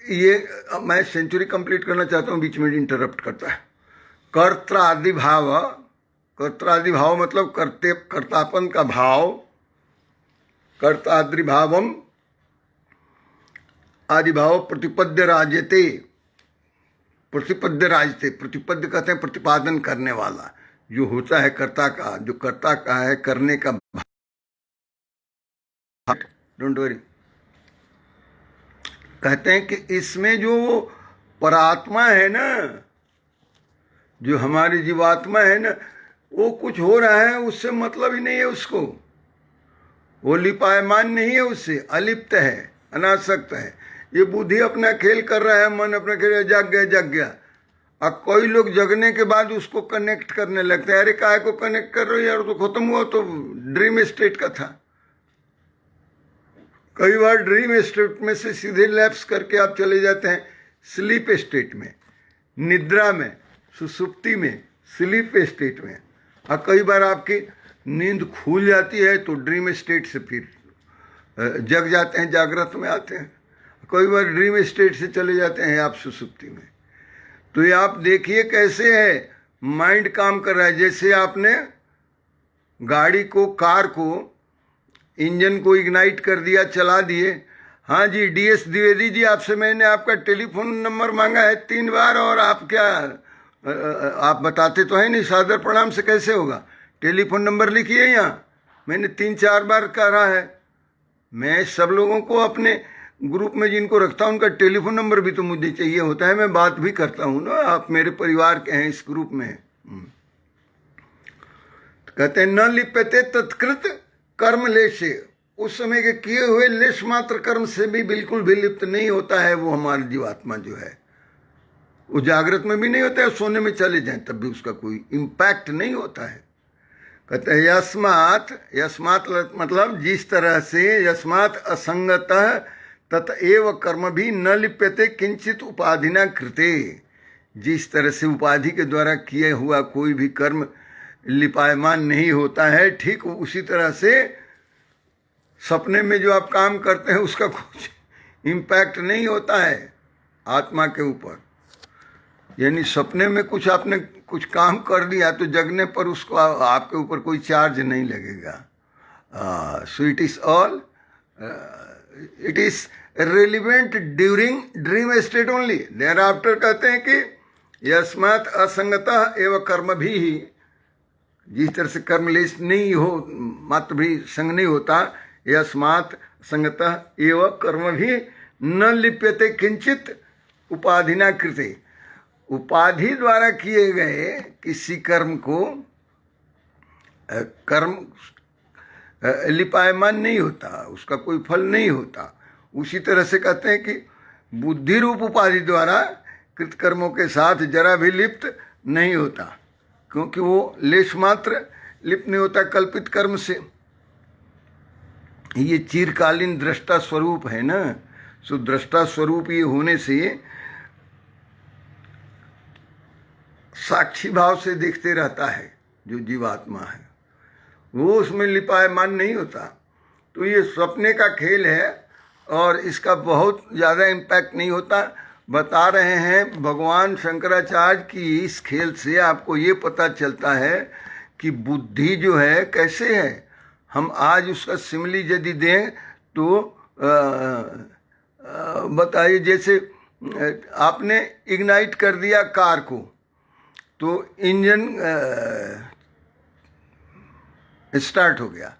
ये मैं सेंचुरी कंप्लीट करना चाहता हूँ, बीच में इंटरप्ट करता है। कर्त्रादि भाव मतलब कर्तापन का भाव। कर्ताद्रि भावम आदिभाव प्रतिपद्य राजते, प्रतिपद्य राजते, प्रतिपद्य कहते हैं प्रतिपादन करने वाला, जो होता है कर्ता का, जो कर्ता का है करने का। डोंट वरी, कहते हैं कि इसमें जो परात्मा है ना, जो हमारी जीवात्मा है ना, वो कुछ हो रहा है उससे मतलब ही नहीं है उसको, वो लिपायमान नहीं है, उससे अलिप्त है, अनासक्त है। ये बुद्धि अपना खेल कर रहा है, मन अपना खेल, जग गया जग गया। अब कोई लोग जगने के बाद उसको कनेक्ट करने लगते हैं, अरे काय को कनेक्ट कर रहे हो यार, तो खत्म हुआ, तो ड्रीम स्टेट का था। कई बार ड्रीम स्टेट में से सीधे लैप्स करके आप चले जाते हैं स्लीप स्टेट में, निद्रा में, सुसुप्ति में, स्लीप स्टेट में। और कई बार आपकी नींद खुल जाती है तो ड्रीम स्टेट से फिर जग जाते हैं, जागृत में आते हैं। कई बार ड्रीम स्टेट से चले जाते हैं आप सुसुप्ति में। तो ये आप देखिए कैसे है माइंड काम कर रहा है। जैसे आपने गाड़ी को, कार को, इंजन को इग्नाइट कर दिया, चला दिए। हाँ जी, DS द्विवेदी जी, आपसे मैंने आपका टेलीफोन नंबर मांगा है 3 बार, और आप क्या आप बताते तो है नहीं। सादर प्रणाम से कैसे होगा? टेलीफोन नंबर लिखिए यहाँ, मैंने 3-4 बार कहा है। मैं सब लोगों को अपने ग्रुप में जिनको रखता हूँ उनका टेलीफोन नंबर भी तो मुझे चाहिए होता है, मैं बात भी करता हूँ ना, आप मेरे परिवार के हैं इस ग्रुप में। तो कहते हैं न लिप्यते तत्कृत कर्म लेशे, उस समय के किए हुए लेश मात्र कर्म से भी बिल्कुल भी लिप्त नहीं होता है वो हमारी जीवात्मा जो है। वो जागृत में भी नहीं होता है, सोने में चले जाएं तब भी उसका कोई इम्पैक्ट नहीं होता है। कहते हैं यस्मात्, यस्मात् मतलब जिस तरह से, यस्मात् असंगतः ततएव कर्म भी न लिप्यते किंचित उपाधिना कृते, जिस तरह से उपाधि के द्वारा किए हुआ कोई भी कर्म लिपायमान नहीं होता है, ठीक उसी तरह से सपने में जो आप काम करते हैं उसका कुछ इम्पैक्ट नहीं होता है आत्मा के ऊपर। यानी सपने में कुछ आपने कुछ काम कर दिया तो जगने पर उसको आपके ऊपर कोई चार्ज नहीं लगेगा। So it is all, it is relevant during dream state only. Thereafter कहते हैं कि यस्मात् असंगतः एवं कर्म भी, जिस तरह से कर्मलेश नहीं हो, मात्र भी संग नहीं होता, यस्मात् संगतः एवं कर्म भी न लिप्यते किंचित उपाधिना कृते, उपाधि द्वारा किए गए किसी कर्म को कर्म लिपायमान नहीं होता, उसका कोई फल नहीं होता। उसी तरह से कहते हैं कि बुद्धि रूप उपाधि द्वारा कृत कर्मों के साथ जरा भी लिप्त नहीं होता, क्योंकि वो लेश मात्र लिप्त नहीं होता कल्पित कर्म से। ये चिरकालीन दृष्टा स्वरूप है ना, सो दृष्टा स्वरूप ये होने से साक्षी भाव से देखते रहता है जो जीवात्मा है, वो उसमें लिपायमान नहीं होता। तो ये सपने का खेल है और इसका बहुत ज़्यादा इम्पैक्ट नहीं होता। बता रहे हैं भगवान शंकराचार्य की इस खेल से आपको ये पता चलता है कि बुद्धि जो है कैसे है। हम आज उसका सिमिली यदि दें तो बताइए, जैसे आपने इग्नाइट कर दिया कार को तो इंजन स्टार्ट हो गया,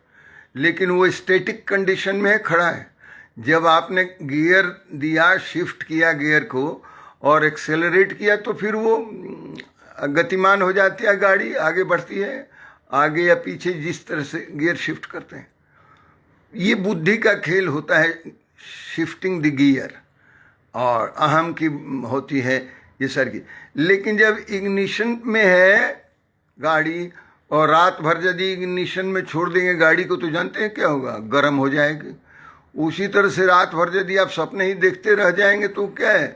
लेकिन वो स्टैटिक कंडीशन में है, खड़ा है। जब आपने गियर दिया, शिफ्ट किया गियर को और एक्सेलरेट किया तो फिर वो गतिमान हो जाती है, गाड़ी आगे बढ़ती है, आगे या पीछे जिस तरह से गियर शिफ्ट करते हैं। ये बुद्धि का खेल होता है, शिफ्टिंग द गियर, और अहम की होती है ये सर की। लेकिन जब इग्निशन में है गाड़ी और रात भर यदि इग्निशन में छोड़ देंगे गाड़ी को तो जानते हैं क्या होगा, गर्म हो जाएगी। उसी तरह से रात भर यदि आप सपने ही देखते रह जाएंगे तो क्या है,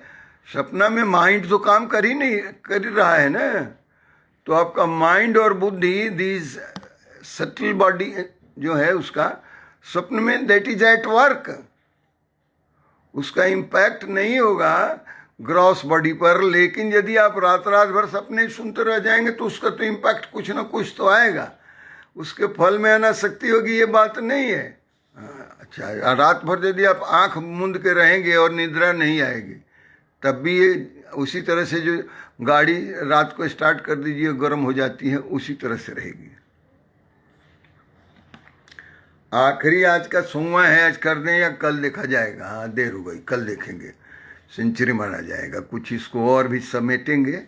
सपना में माइंड तो काम कर ही नहीं कर रहा है ना। तो आपका माइंड और बुद्धि, दिस सटल बॉडी जो है उसका स्वप्न में दैट इज एट वर्क, उसका इम्पैक्ट नहीं होगा ग्रॉस बॉडी पर। लेकिन यदि आप रात भर सपने सुनते रह जाएंगे तो उसका तो इम्पैक्ट कुछ ना कुछ तो आएगा, उसके फल में अनासक्ति होगी, ये बात नहीं है। अच्छा, रात भर यदि आप आंख मूंद के रहेंगे और निद्रा नहीं आएगी तब भी ये उसी तरह से, जो गाड़ी रात को स्टार्ट कर दीजिए गर्म हो जाती है, उसी तरह से रहेगी। आखिरी आज का 100वां है, आज कर दें या कल देखा जाएगा। हाँ, देर हो गई, कल देखेंगे, सेंचुरी माना जाएगा। कुछ इसको और भी समेटेंगे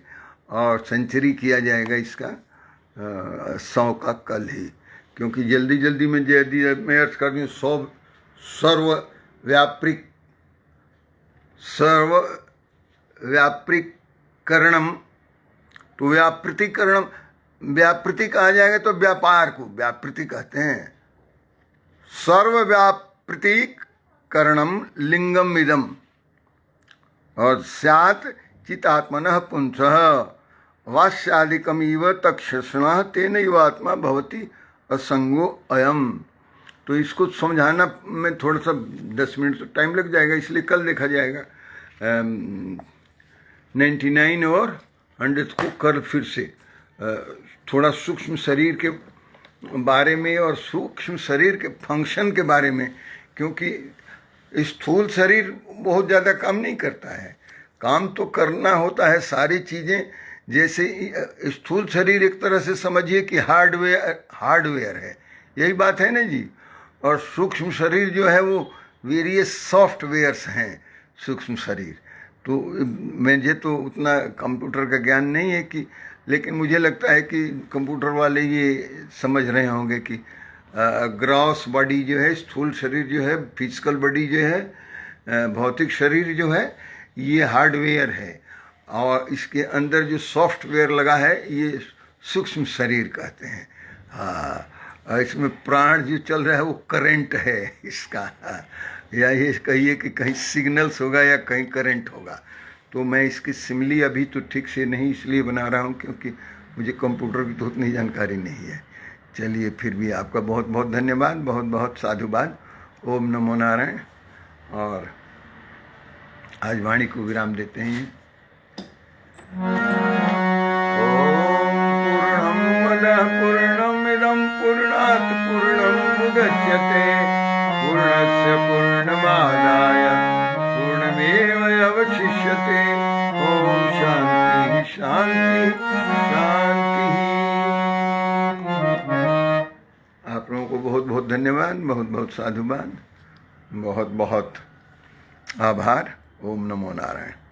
और सेंचुरी किया जाएगा इसका 100 का कल ही, क्योंकि जल्दी जल्दी में यदि मैं अर्थ कर दूँ सर्वव्यापृतिकरणम, तो व्यापृतिकरणम, व्यापृति कहा जाएगा तो व्यापार को व्यापृति कहते हैं। सर्वव्यापृतिकरणम लिंगम इदम, और स्यात् चितात्मनः पुंसः वास्यादिकमिव तक्षसणः तेन युवात्मा भवति असंगो अयम। तो इसको समझाना में थोड़ा सा 10 मिनट तो टाइम लग जाएगा, इसलिए कल देखा जाएगा। 99 और 100 को कल फिर से थोड़ा सूक्ष्म शरीर के बारे में और सूक्ष्म शरीर के फंक्शन के बारे में, क्योंकि स्थूल शरीर बहुत ज़्यादा काम नहीं करता है। काम तो करना होता है सारी चीज़ें, जैसे स्थूल शरीर एक तरह से समझिए कि हार्डवेयर है, यही बात है ना जी। और सूक्ष्म शरीर जो है वो वेरियस सॉफ्टवेयर्स हैं सूक्ष्म शरीर। तो मुझे तो उतना कंप्यूटर का ज्ञान नहीं है कि, लेकिन मुझे लगता है कि कंप्यूटर वाले ये समझ रहे होंगे कि ग्रॉस बॉडी जो है, स्थूल शरीर जो है, फिजिकल बॉडी जो है, भौतिक शरीर जो है, ये हार्डवेयर है, और इसके अंदर जो सॉफ्टवेयर लगा है ये सूक्ष्म शरीर कहते हैं। हाँ, इसमें प्राण जो चल रहा है वो करंट है इसका, या ये कहिए कि कहीं सिग्नल्स होगा या कहीं करंट होगा। तो मैं इसकी सिमिली अभी तो ठीक से नहीं इसलिए बना रहा हूँ क्योंकि मुझे कंप्यूटर की तो उतनी जानकारी नहीं है। चलिए, फिर भी आपका बहुत बहुत धन्यवाद, बहुत बहुत साधुवाद। ओम नमो नारायण। और आज वाणी को विराम देते हैं। ओम पूर्णमिदं पूर्णात् पूर्णमुदच्यते पूर्णस्य पूर्णमादाय पूर्णमेवावशिष्यते। ओम शांति शांति शांति। आप लोगों को बहुत बहुत धन्यवाद, बहुत बहुत साधुवाद, बहुत बहुत आभार। ओम नमो नारायण।